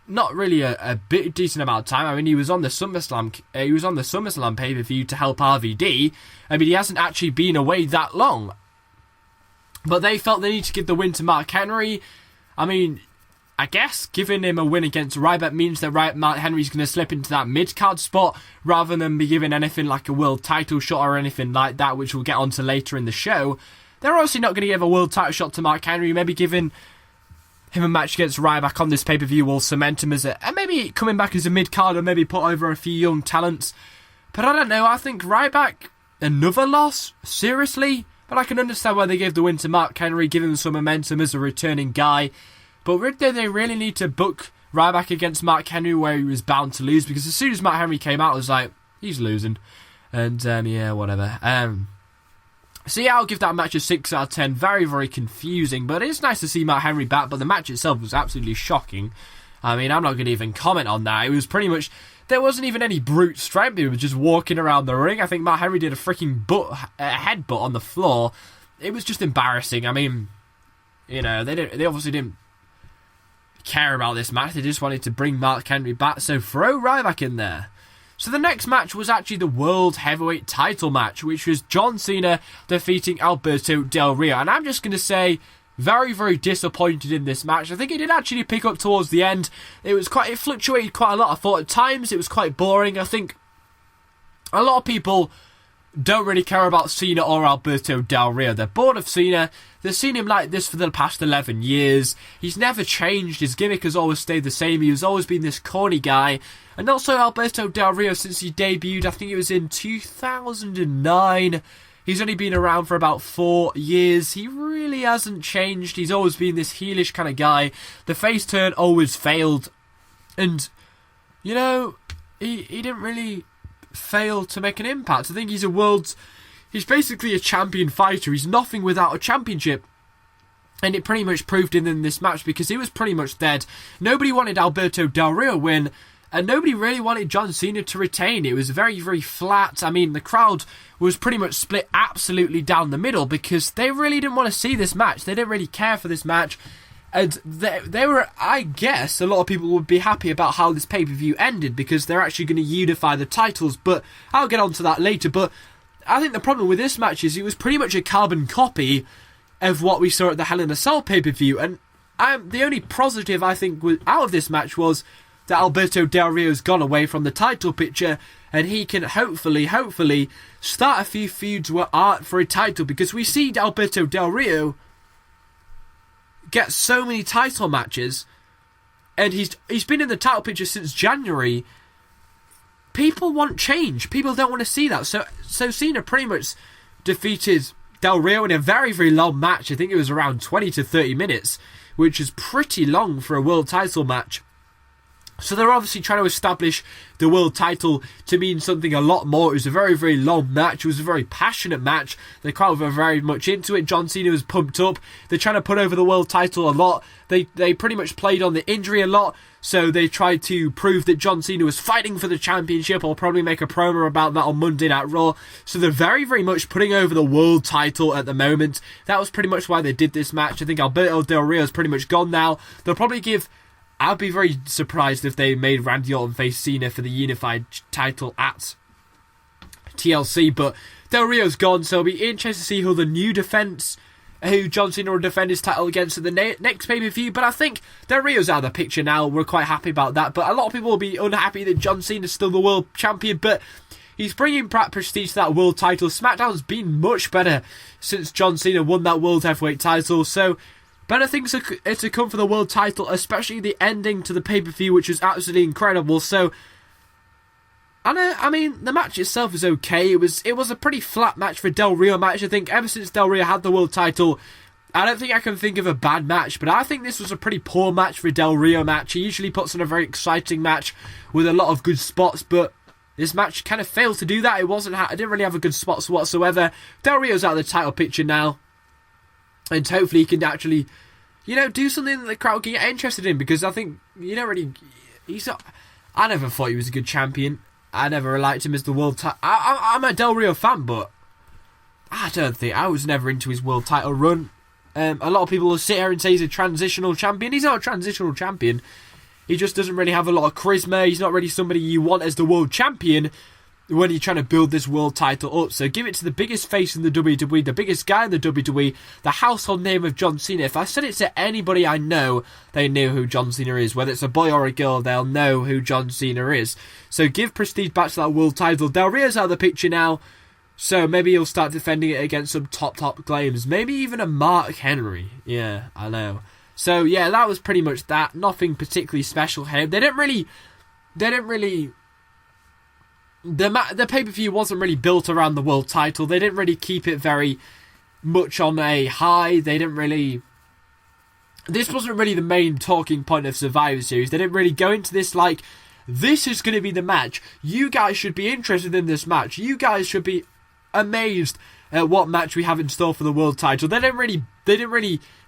Not really a bit decent amount of time. I mean, he was on the SummerSlam pay-per-view to help RVD. I mean, he hasn't actually been away that long. But they felt they need to give the win to Mark Henry. I mean, I guess giving him a win against Ryback means that Mark Henry's going to slip into that mid-card spot rather than be given anything like a world title shot or anything like that, which we'll get onto later in the show. They're obviously not going to give a world title shot to Mark Henry. Maybe giving him a match against Ryback on this pay-per-view will cement him as and maybe coming back as a mid-card or maybe put over a few young talents. But I don't know, I think Ryback, another loss? Seriously? But I can understand why they gave the win to Mark Henry, giving him some momentum as a returning guy. But did they really need to book Ryback against Mark Henry where he was bound to lose? Because as soon as Mark Henry came out, I was like, he's losing. And, yeah, whatever. So, yeah, I'll give that match a 6 out of 10. Very, very confusing. But it's nice to see Mark Henry back. But the match itself was absolutely shocking. I mean, I'm not going to even comment on that. It was pretty much... There wasn't even any brute strength. He was just walking around the ring. I think Mark Henry did a freaking headbutt on the floor. It was just embarrassing. I mean, you know, they obviously didn't care about this match. They just wanted to bring Mark Henry back, so throw Ryback in there. So the next match was actually the World Heavyweight title match, which was John Cena defeating Alberto Del Rio. And I'm just going to say, very, very disappointed in this match. I think it did actually pick up towards the end. It fluctuated quite a lot. I thought at times it was quite boring. I think a lot of people don't really care about Cena or Alberto Del Rio. They're bored of Cena. They've seen him like this for the past 11 years. He's never changed. His gimmick has always stayed the same. He's always been this corny guy. And also Alberto Del Rio, since he debuted, I think it was in 2009. He's only been around for about 4 years. He really hasn't changed. He's always been this heelish kind of guy. The face turn always failed. And, you know, he didn't really fail to make an impact. I think he's basically a champion fighter. He's nothing without a championship. And it pretty much proved in this match because he was pretty much dead. Nobody wanted Alberto Del Rio win, and nobody really wanted John Cena to retain. It was very, very flat. I mean, the crowd was pretty much split absolutely down the middle because they really didn't want to see this match. They didn't really care for this match. And they were, I guess, a lot of people would be happy about how this pay-per-view ended because they're actually going to unify the titles. But I'll get onto that later. But I think the problem with this match is it was pretty much a carbon copy of what we saw at the Hell in a Cell pay-per-view. And the only positive I think out of this match was that Alberto Del Rio's gone away from the title picture and he can hopefully start a few feuds for a title, because we see Alberto Del Rio get so many title matches and he's been in the title picture since January. People want change. People don't want to see that. So Cena pretty much defeated Del Rio in a very, very long match. I think it was around 20 to 30 minutes, which is pretty long for a world title match. So they're obviously trying to establish the world title to mean something a lot more. It was a very, very long match. It was a very passionate match. The crowd were very much into it. John Cena was pumped up. They're trying to put over the world title a lot. They pretty much played on the injury a lot. So they tried to prove that John Cena was fighting for the championship. I'll probably make a promo about that on Monday Night Raw. So they're very, very much putting over the world title at the moment. That was pretty much why they did this match. I think Alberto Del Rio is pretty much gone now. They'll probably give... I'd be very surprised if they made Randy Orton face Cena for the unified title at TLC, but Del Rio's gone, so it'll be interesting to see who John Cena will defend his title against at the next pay-per-view, but I think Del Rio's out of the picture now. We're quite happy about that, but a lot of people will be unhappy that John Cena's still the world champion, but he's bringing back prestige to that world title. SmackDown's been much better since John Cena won that world heavyweight title, so better things are to come for the world title, especially the ending to the pay-per-view, which was absolutely incredible. So, I mean, the match itself is okay. It was a pretty flat match for Del Rio match. I think ever since Del Rio had the world title, I don't think I can think of a bad match, but I think this was a pretty poor match for Del Rio match. He usually puts on a very exciting match with a lot of good spots, but this match kind of failed to do that. It didn't really have a good spots whatsoever. Del Rio's out of the title picture now. And hopefully he can actually, do something that the crowd can get interested in. Because I think, I never thought he was a good champion. I never liked him as the world title. I'm a Del Rio fan, but I was never into his world title run. A lot of people will sit here and say he's a transitional champion. He's not a transitional champion. He just doesn't really have a lot of charisma. He's not really somebody you want as the world champion when you're trying to build this world title up. So give it to the biggest face in the WWE, the biggest guy in the WWE, the household name of John Cena. If I said it to anybody I know, they knew who John Cena is. Whether it's a boy or a girl, they'll know who John Cena is. So give prestige back to that world title. Del Rio's out of the picture now, so maybe he'll start defending it against some top claims. Maybe even a Mark Henry. Yeah, I know. So yeah, that was pretty much that. Nothing particularly special here. They didn't really... The pay-per-view wasn't really built around the world title. They didn't really keep it very much on a high. This wasn't really the main talking point of Survivor Series. They didn't really go into this like, this is going to be the match. You guys should be interested in this match. You guys should be amazed at what match we have in store for the world title. They didn't really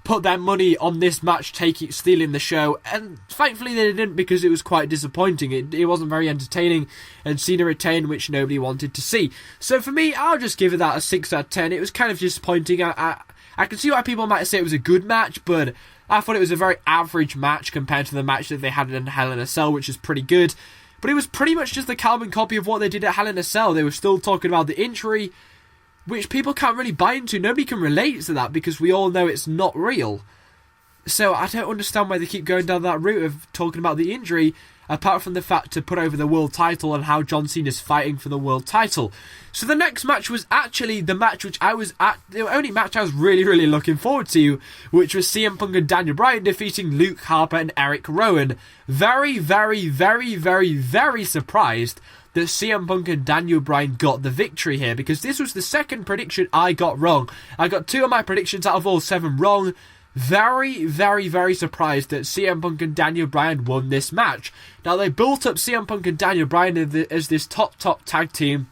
put their money on this match stealing the show, and thankfully they didn't, because it was quite disappointing. It wasn't very entertaining, and Cena retained, which nobody wanted to see. So for me, I'll just give it that a 6 out of 10. It was kind of disappointing. I can see why people might say it was a good match, but I thought it was a very average match compared to the match that they had in Hell in a Cell, which is pretty good. But it was pretty much just a carbon copy of what they did at Hell in a Cell. They were still talking about the injury, which people can't really buy into. Nobody can relate to that because we all know it's not real. So I don't understand why they keep going down that route of talking about the injury, apart from the fact to put over the world title and how John Cena's fighting for the world title. So the next match was actually the match which the only match I was really, really looking forward to, which was CM Punk and Daniel Bryan defeating Luke Harper and Eric Rowan. Very, very, very, very, very surprised that CM Punk and Daniel Bryan got the victory here, because this was the second prediction I got wrong. I got 2 of my predictions out of all 7 wrong. Very, very, very surprised that CM Punk and Daniel Bryan won this match. Now, they built up CM Punk and Daniel Bryan as this top tag team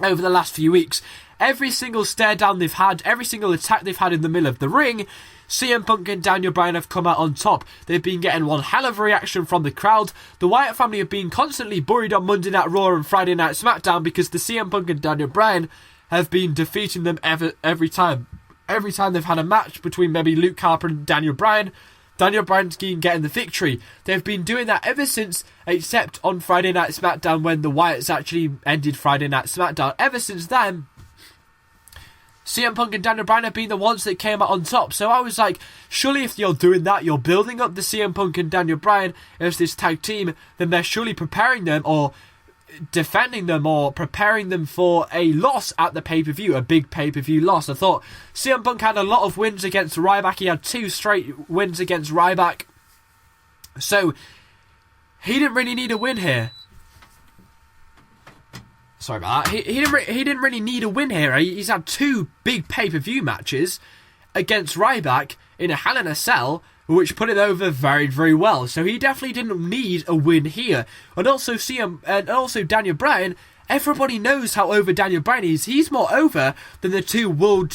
over the last few weeks. Every single stare down they've had, every single attack they've had in the middle of the ring, CM Punk and Daniel Bryan have come out on top. They've been getting one hell of a reaction from the crowd. The Wyatt family have been constantly buried on Monday Night Raw and Friday Night SmackDown because the CM Punk and Daniel Bryan have been defeating them every time. Every time they've had a match between maybe Luke Harper and Daniel Bryan's been getting the victory. They've been doing that ever since, except on Friday Night SmackDown when the Wyatts actually ended Friday Night SmackDown. Ever since then, CM Punk and Daniel Bryan have been the ones that came out on top. So I was like, surely if you're doing that, you're building up the CM Punk and Daniel Bryan as this tag team, then they're surely preparing them or defending them or preparing them for a loss at the pay-per-view, a big pay-per-view loss. I thought CM Punk had a lot of wins against Ryback. He had 2 straight wins against Ryback. So he didn't really need a win here. Sorry about that. He didn't really need a win here. He's had 2 big pay-per-view matches against Ryback in a Hell in a Cell, which put it over very, very well. So he definitely didn't need a win here. And also Daniel Bryan. Everybody knows how over Daniel Bryan is. He's more over than the 2 world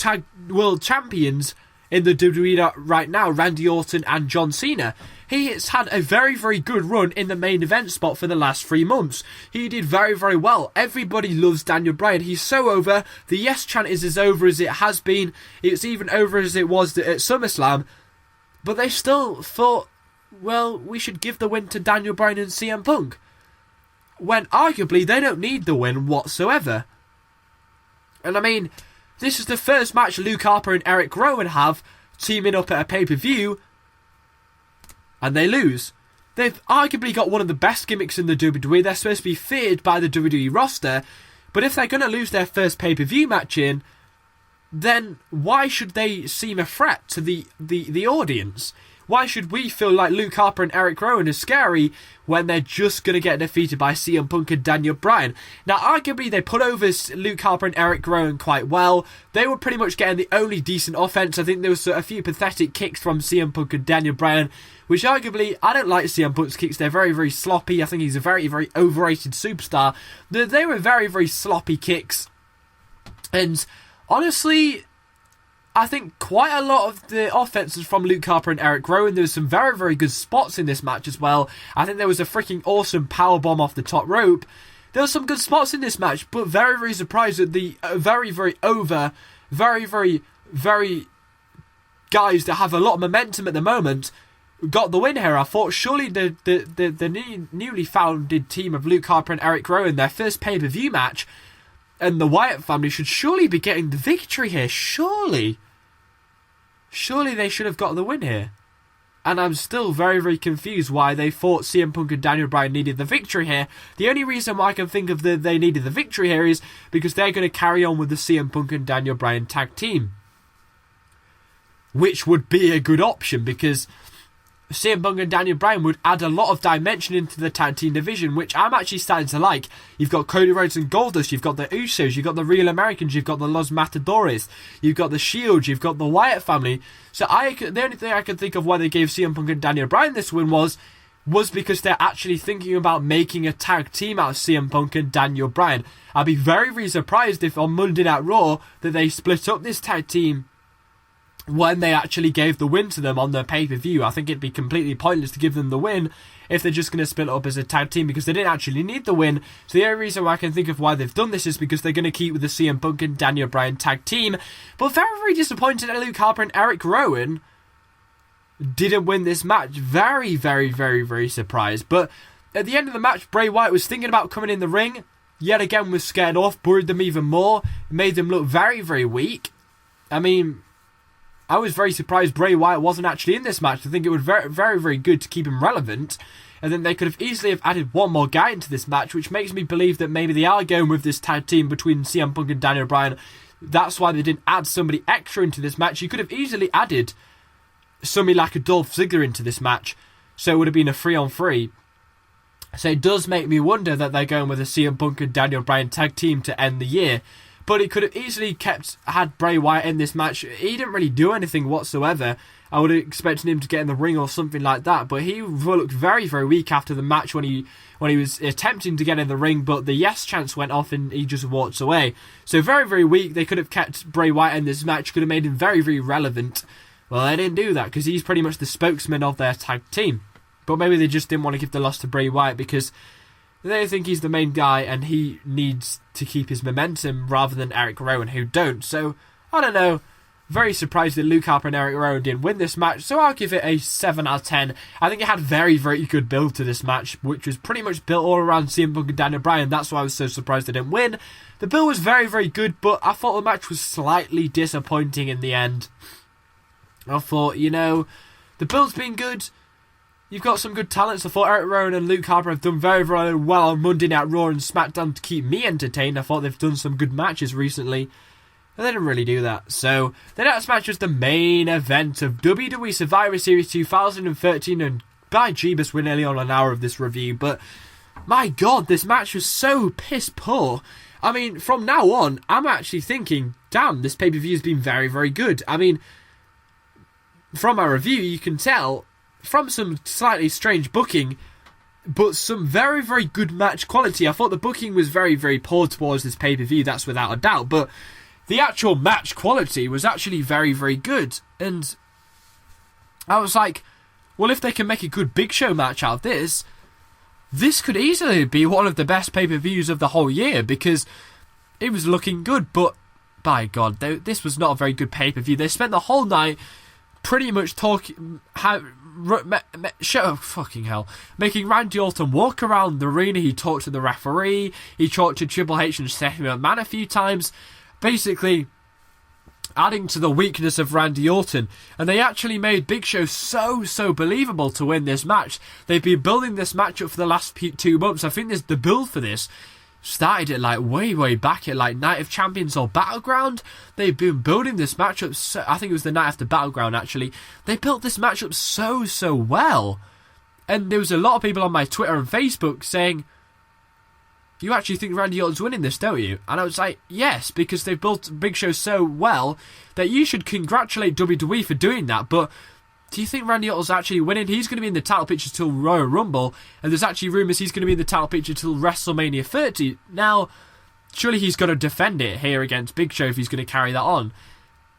champions in the WWE right now, Randy Orton and John Cena. He has had a very, very good run in the main event spot for the last 3 months. He did very, very well. Everybody loves Daniel Bryan. He's so over. The yes chant is as over as it has been. It's even over as it was at SummerSlam. But they still thought, well, we should give the win to Daniel Bryan and CM Punk, when arguably they don't need the win whatsoever. And I mean, this is the first match Luke Harper and Eric Rowan have teaming up at a pay-per-view, and they lose. They've arguably got one of the best gimmicks in the WWE. They're supposed to be feared by the WWE roster, but if they're going to lose their first pay-per-view match in, then why should they seem a threat to the audience? Why should we feel like Luke Harper and Eric Rowan are scary when they're just going to get defeated by CM Punk and Daniel Bryan? Now, arguably, they put over Luke Harper and Eric Rowan quite well. They were pretty much getting the only decent offense. I think there was a few pathetic kicks from CM Punk and Daniel Bryan, which arguably, I don't like CM Punk's kicks. They're very, very sloppy. I think he's a very, very overrated superstar. They were very, very sloppy kicks. And honestly, I think quite a lot of the offenses from Luke Harper and Eric Rowan. There was some very, very good spots in this match as well. I think there was a freaking awesome powerbomb off the top rope. There were some good spots in this match, but very, very surprised that the very, very over, very, very, very guys that have a lot of momentum at the moment got the win here. I thought surely the newly founded team of Luke Harper and Eric Rowan, their first pay-per-view match, and the Wyatt family should surely be getting the victory here. Surely they should have got the win here. And I'm still very, very confused why they thought CM Punk and Daniel Bryan needed the victory here. The only reason why I can think of they needed the victory here is because they're going to carry on with the CM Punk and Daniel Bryan tag team, which would be a good option because CM Punk and Daniel Bryan would add a lot of dimension into the tag team division, which I'm actually starting to like. You've got Cody Rhodes and Goldust, you've got the Usos, you've got the Real Americans, you've got the Los Matadores, you've got the Shield, you've got the Wyatt family. So the only thing I could think of why they gave CM Punk and Daniel Bryan this win was because they're actually thinking about making a tag team out of CM Punk and Daniel Bryan. I'd be very, very surprised if on Monday Night Raw that they split up this tag team when they actually gave the win to them on their pay-per-view. I think it'd be completely pointless to give them the win if they're just going to split it up as a tag team because they didn't actually need the win. So the only reason why I can think of why they've done this is because they're going to keep with the CM Punk and Daniel Bryan tag team. But very, very disappointed that Luke Harper and Eric Rowan didn't win this match. Very, very, very, very surprised. But at the end of the match, Bray Wyatt was thinking about coming in the ring. Yet again was scared off, worried them even more, made them look very, very weak. I mean, I was very surprised Bray Wyatt wasn't actually in this match. I think it would very, very, very good to keep him relevant. And then they could have easily have added one more guy into this match, which makes me believe that maybe they are going with this tag team between CM Punk and Daniel Bryan. That's why they didn't add somebody extra into this match. You could have easily added somebody like a Dolph Ziggler into this match, so it would have been a 3-on-3. So it does make me wonder that they're going with a CM Punk and Daniel Bryan tag team to end the year. But he could have easily had Bray Wyatt in this match. He didn't really do anything whatsoever. I would have expected him to get in the ring or something like that. But he looked very, very weak after the match when he was attempting to get in the ring. But the yes chance went off and he just walked away. So very, very weak. They could have kept Bray Wyatt in this match. Could have made him very, very relevant. Well, they didn't do that because he's pretty much the spokesman of their tag team. But maybe they just didn't want to give the loss to Bray Wyatt because they think he's the main guy and he needs to keep his momentum rather than Eric Rowan, who don't. So, I don't know. Very surprised that Luke Harper and Eric Rowan didn't win this match, so I'll give it a 7 out of 10. I think it had very, very good build to this match, which was pretty much built all around CM Punk and Daniel Bryan. That's why I was so surprised they didn't win. The build was very, very good, but I thought the match was slightly disappointing in the end. I thought, the build's been good. You've got some good talents. I thought Eric Rowan and Luke Harper have done very, very well on Monday Night Raw and SmackDown to keep me entertained. I thought they've done some good matches recently. And they didn't really do that. So, the next match was the main event of WWE Survivor Series 2013. And by Jeebus, we're nearly on an hour of this review. But, my God, this match was so piss poor. I mean, from now on, I'm actually thinking, damn, this pay-per-view has been very, very good. I mean, from my review, you can tell, from some slightly strange booking, but some very, very good match quality. I thought the booking was very, very poor towards this pay-per-view, that's without a doubt, but the actual match quality was actually very, very good. And I was like, well, if they can make a good Big Show match out of this could easily be one of the best pay-per-views of the whole year, because it was looking good. But by God, this was not a very good pay-per-view. They spent the whole night pretty much talking, fucking hell, making Randy Orton walk around the arena. He talked to the referee, he talked to Triple H and Stephanie McMahon a few times, basically adding to the weakness of Randy Orton. And they actually made Big Show so believable to win this match. They've been building this match up for the last 2 months. I think the build for this started at like way back at like Night of Champions or Battleground. They've been building this match up I think it was the night after Battleground actually. They built this match up so well. And there was a lot of people on my Twitter and Facebook saying, you actually think Randy Orton's winning this, don't you? And I was like, yes, because they've built Big Show so well that you should congratulate WWE for doing that. But do you think Randy Orton's actually winning? He's going to be in the title picture till Royal Rumble, and there's actually rumours he's going to be in the title picture till WrestleMania 30. Now, surely he's got to defend it here against Big Show if he's going to carry that on.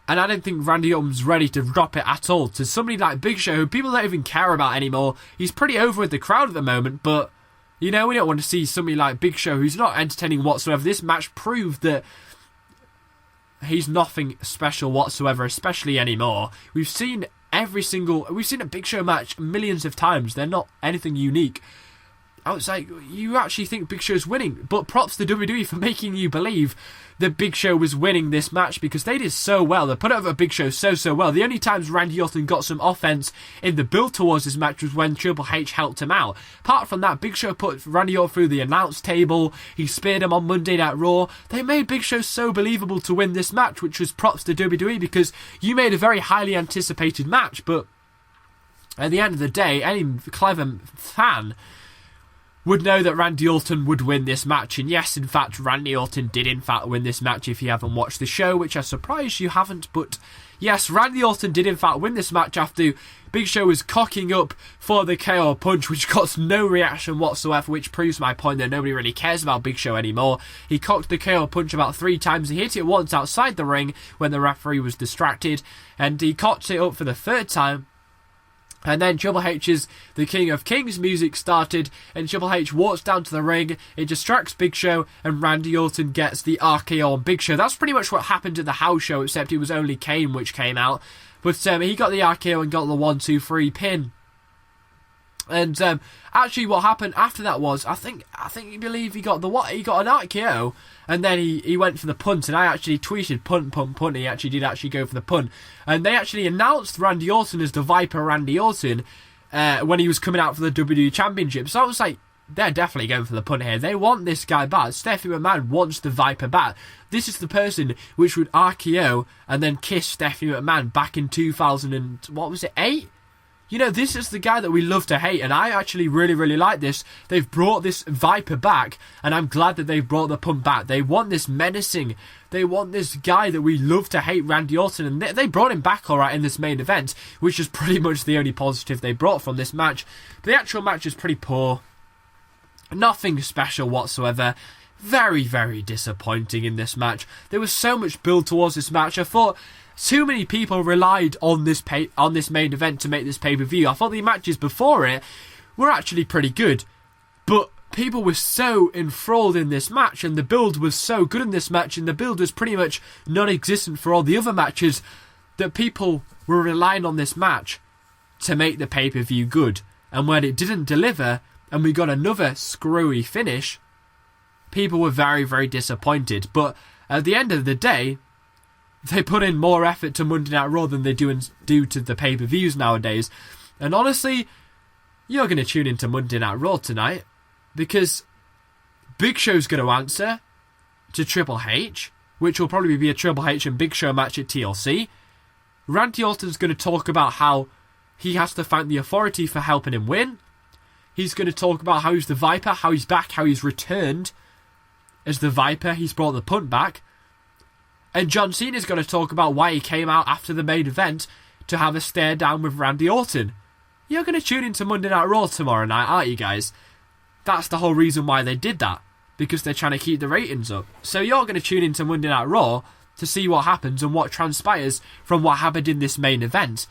And I don't think Randy Orton's ready to drop it at all to somebody like Big Show, who people don't even care about anymore. He's pretty over with the crowd at the moment, but you know, we don't want to see somebody like Big Show who's not entertaining whatsoever. This match proved that he's nothing special whatsoever, especially anymore. We've seen a Big Show match millions of times. They're not anything unique. I was like, you actually think Big Show's winning? But props to WWE for making you believe that Big Show was winning this match, because they did so well. They put over Big Show so well. The only times Randy Orton got some offense in the build towards this match was when Triple H helped him out. Apart from that, Big Show put Randy Orton through the announce table. He speared him on Monday Night Raw. They made Big Show so believable to win this match, which was props to WWE, because you made a very highly anticipated match. But at the end of the day, any clever fan would know that Randy Orton would win this match. And yes, in fact, Randy Orton did in fact win this match if you haven't watched the show, which I'm surprised you haven't. But yes, Randy Orton did in fact win this match after Big Show was cocking up for the KO punch, which got no reaction whatsoever, which proves my point that nobody really cares about Big Show anymore. He cocked the KO punch about 3 times. He hit it once outside the ring when the referee was distracted, and he cocked it up for the 3rd time. And then Triple H's The King of Kings music started, and Triple H walks down to the ring, it distracts Big Show, and Randy Orton gets the RKO on Big Show. That's pretty much what happened at the house show, except it was only Kane which came out. But he got the RKO and got the 1-2-3 pin. And actually what happened after that was, I think you believe he got an RKO, and then he went for the punt, and I actually tweeted punt, he actually did go for the punt. And they actually announced Randy Orton as the Viper Randy Orton when he was coming out for the WWE Championship. So I was like, they're definitely going for the punt here. They want this guy back. Stephanie McMahon wants the Viper back. This is the person which would RKO and then kiss Stephanie McMahon back in 2008? You know, this is the guy that we love to hate, and I actually really like this. They've brought this Viper back, and I'm glad that they've brought the pump back. They want this menacing, they want this guy that we love to hate, Randy Orton, and they brought him back alright in this main event, which is pretty much the only positive they brought from this match. But the actual match is pretty poor. Nothing special whatsoever. Very disappointing in this match. There was so much build towards this match. I thought too many people relied on this main event to make this pay-per-view. I thought the matches before it were actually pretty good, but people were so enthralled in this match, and the build was so good in this match, and the build was pretty much non-existent for all the other matches, that people were relying on this match to make the pay-per-view good. And when it didn't deliver, and we got another screwy finish, people were very disappointed. But at the end of the day, they put in more effort to Monday Night Raw than they do to the pay-per-views nowadays. And honestly, you're going to tune into Monday Night Raw tonight, because Big Show's going to answer to Triple H, which will probably be a Triple H and Big Show match at TLC. Randy Orton's going to talk about how he has to thank the Authority for helping him win. He's going to talk about how he's the Viper, how he's back, how he's returned. as the Viper. He's brought the punt back. And John Cena's going to talk about why he came out after the main event to have a stare down with Randy Orton. You're going to tune into Monday Night Raw tomorrow night, aren't you guys? That's the whole reason why they did that. Because they're trying to keep the ratings up. So you're going to tune into Monday Night Raw to see what happens and what transpires from what happened in this main event.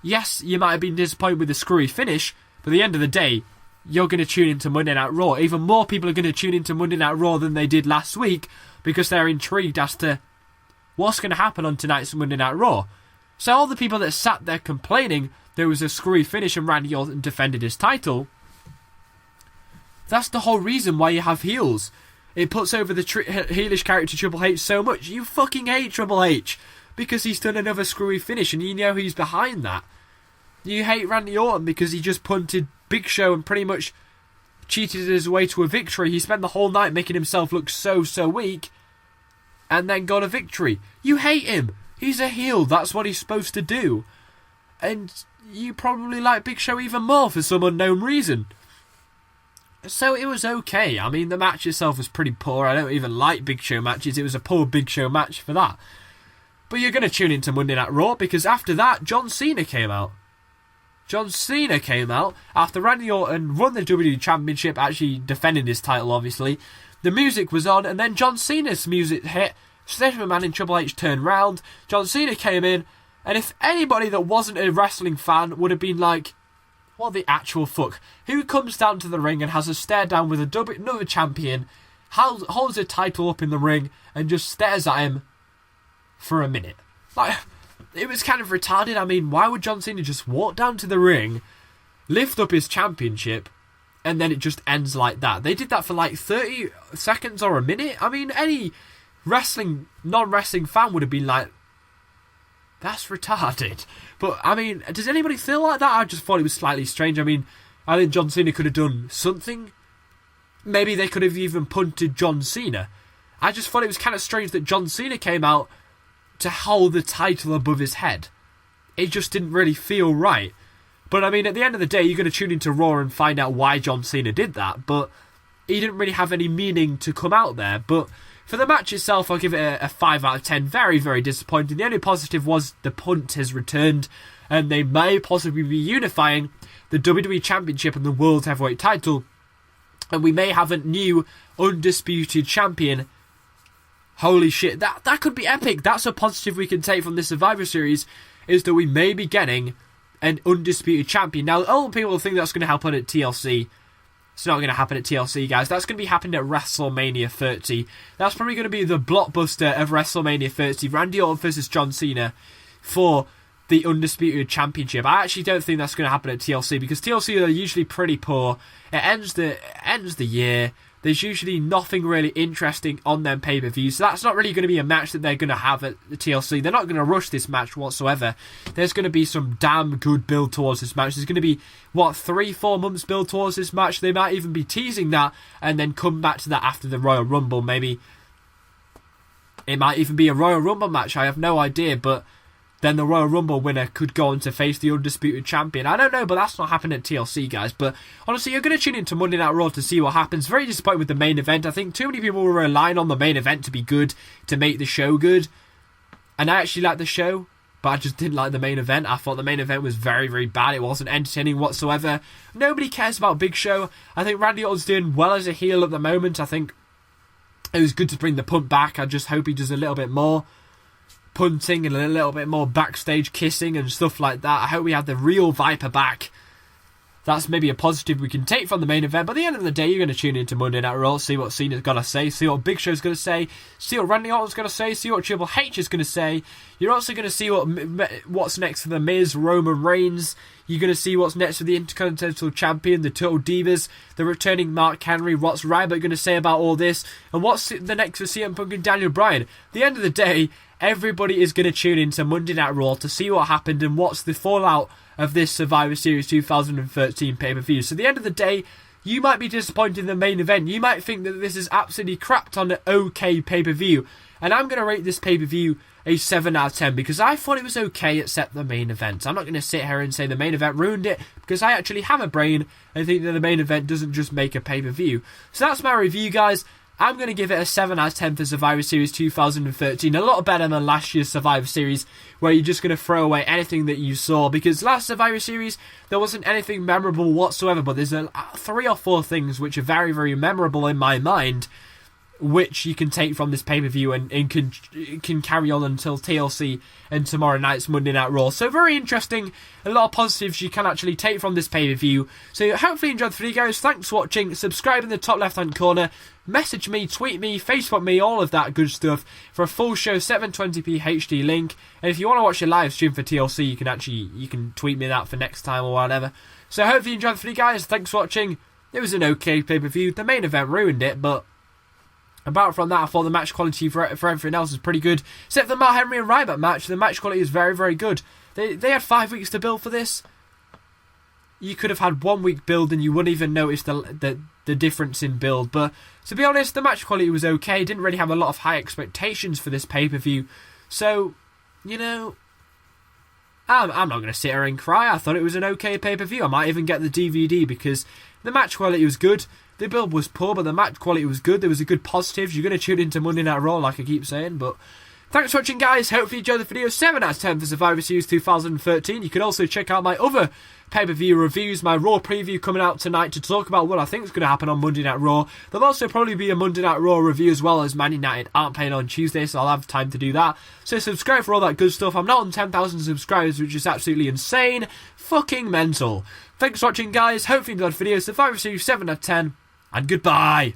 Yes, you might have been disappointed with the screwy finish, but at the end of the day, you're going to tune into Monday Night Raw. Even more people are going to tune into Monday Night Raw than they did last week because they're intrigued as to what's going to happen on tonight's Monday Night Raw. So all the people that sat there complaining there was a screwy finish and Randy Orton defended his title, that's the whole reason why you have heels. It puts over the heelish character Triple H so much. You fucking hate Triple H because he's done another screwy finish and you know he's behind that. You hate Randy Orton because he just punted Big Show and pretty much cheated his way to a victory. He spent the whole night making himself look so weak and then got a victory. You hate him. He's a heel. That's what he's supposed to do. And you probably like Big Show even more for some unknown reason. So it was okay. I mean, the match itself was pretty poor. I don't even like Big Show matches. It was a poor Big Show match for that. But you're going to tune into Monday Night Raw because after that, John Cena came out. John Cena came out after Randy Orton won the WWE Championship, actually defending his title, obviously. The music was on, and then John Cena's music hit. Stephanie McMahon and Triple H turned round. John Cena came in, and if anybody that wasn't a wrestling fan would have been like, what the actual fuck? Who comes down to the ring and has a stare down with another champion, holds a title up in the ring, and just stares at him for a minute? Like, it was kind of retarded. I mean, why would John Cena just walk down to the ring, lift up his championship, and then it just ends like that? They did that for like 30 seconds or a minute. I mean, any non-wrestling fan would have been like, that's retarded. But, I mean, does anybody feel like that? I just thought it was slightly strange. I mean, I think John Cena could have done something. Maybe they could have even punted John Cena. I just thought it was kind of strange that John Cena came out to hold the title above his head. It just didn't really feel right. But, I mean, at the end of the day, you're going to tune into Raw and find out why John Cena did that. But he didn't really have any meaning to come out there. But for the match itself, I'll give it a 5 out of 10. Very, very disappointing. The only positive was the punt has returned, and they may possibly be unifying the WWE Championship and the World Heavyweight title, and we may have a new undisputed champion. Holy shit, that could be epic. That's a positive we can take from this Survivor Series, is that we may be getting an undisputed champion. Now, all people think that's going to happen at TLC. It's not going to happen at TLC, guys. That's going to be happening at WrestleMania 30. That's probably going to be the blockbuster of WrestleMania 30. Randy Orton versus John Cena for the Undisputed Championship. I actually don't think that's going to happen at TLC because TLC are usually pretty poor. It ends the year. There's usually nothing really interesting on them pay-per-views. So that's not really going to be a match that they're going to have at the TLC. They're not going to rush this match whatsoever. There's going to be some damn good build towards this match. There's going to be, 3-4 months build towards this match. They might even be teasing that and then come back to that after the Royal Rumble. Maybe it might even be a Royal Rumble match. I have no idea, but then the Royal Rumble winner could go on to face the Undisputed Champion. I don't know, but that's not happening at TLC, guys. But honestly, you're going to tune into Monday Night Raw to see what happens. Very disappointed with the main event. I think too many people were relying on the main event to be good, to make the show good. And I actually liked the show, but I just didn't like the main event. I thought the main event was very, very bad. It wasn't entertaining whatsoever. Nobody cares about Big Show. I think Randy Orton's doing well as a heel at the moment. I think it was good to bring the punt back. I just hope he does a little bit more punting and a little bit more backstage kissing and stuff like that. I hope we have the real Viper back. That's maybe a positive we can take from the main event. But at the end of the day, you're going to tune into Monday Night Raw, see what Cena's going to say, see what Big Show's going to say, see what Randy Orton's going to say, see what Triple H is going to say. You're also going to see what's next for The Miz, Roman Reigns. You're going to see what's next for the Intercontinental Champion, the Total Divas, the returning Mark Henry. What's Ryback going to say about all this? And what's the next for CM Punk and Daniel Bryan? At the end of the day, everybody is going to tune into Monday Night Raw to see what happened and what's the fallout of this Survivor Series 2013 pay-per-view. So at the end of the day, you might be disappointed in the main event. You might think that this is absolutely crapped on an okay pay-per-view. And I'm going to rate this pay-per-view a 7 out of 10 because I thought it was okay except the main event. I'm not going to sit here and say the main event ruined it because I actually have a brain and think that the main event doesn't just make a pay-per-view. So that's my review, guys. I'm going to give it a 7 out of 10 for Survivor Series 2013. A lot better than last year's Survivor Series, where you're just going to throw away anything that you saw. Because last Survivor Series, there wasn't anything memorable whatsoever. But there's 3 or 4 things which are very, very memorable in my mind, which you can take from this pay-per-view and can carry on until TLC and tomorrow night's Monday Night Raw. So very interesting, a lot of positives you can actually take from this pay-per-view. So hopefully you enjoyed the video, guys. Thanks for watching. Subscribe in the top left-hand corner. Message me, tweet me, Facebook me, all of that good stuff for a full show 720p HD link. And if you want to watch a live stream for TLC, you can tweet me that for next time or whatever. So hopefully you enjoyed the video, guys. Thanks for watching. It was an okay pay-per-view. The main event ruined it, but apart from that, I thought the match quality for everything else was pretty good. Except for the Mark Henry and Ryback match, the match quality was very, very good. They had 5 weeks to build for this. You could have had 1 week build and you wouldn't even notice the difference in build. But to be honest, the match quality was okay. Didn't really have a lot of high expectations for this pay-per-view. So, you know, I'm not going to sit here and cry. I thought it was an okay pay-per-view. I might even get the DVD because the match quality was good. The build was poor, but the match quality was good. There was a good positives. You're going to tune into Monday Night Raw, like I keep saying. But thanks for watching, guys. Hopefully you enjoyed the video. 7 out of 10 for Survivor Series 2013. You can also check out my other pay-per-view reviews. My Raw preview coming out tonight to talk about what I think is going to happen on Monday Night Raw. There'll also probably be a Monday Night Raw review as well, as Man United aren't playing on Tuesday, so I'll have time to do that. So subscribe for all that good stuff. I'm not on 10,000 subscribers, which is absolutely insane. Fucking mental. Thanks for watching, guys. Hopefully you enjoyed the video. Survivor Series 7 out of 10. And goodbye.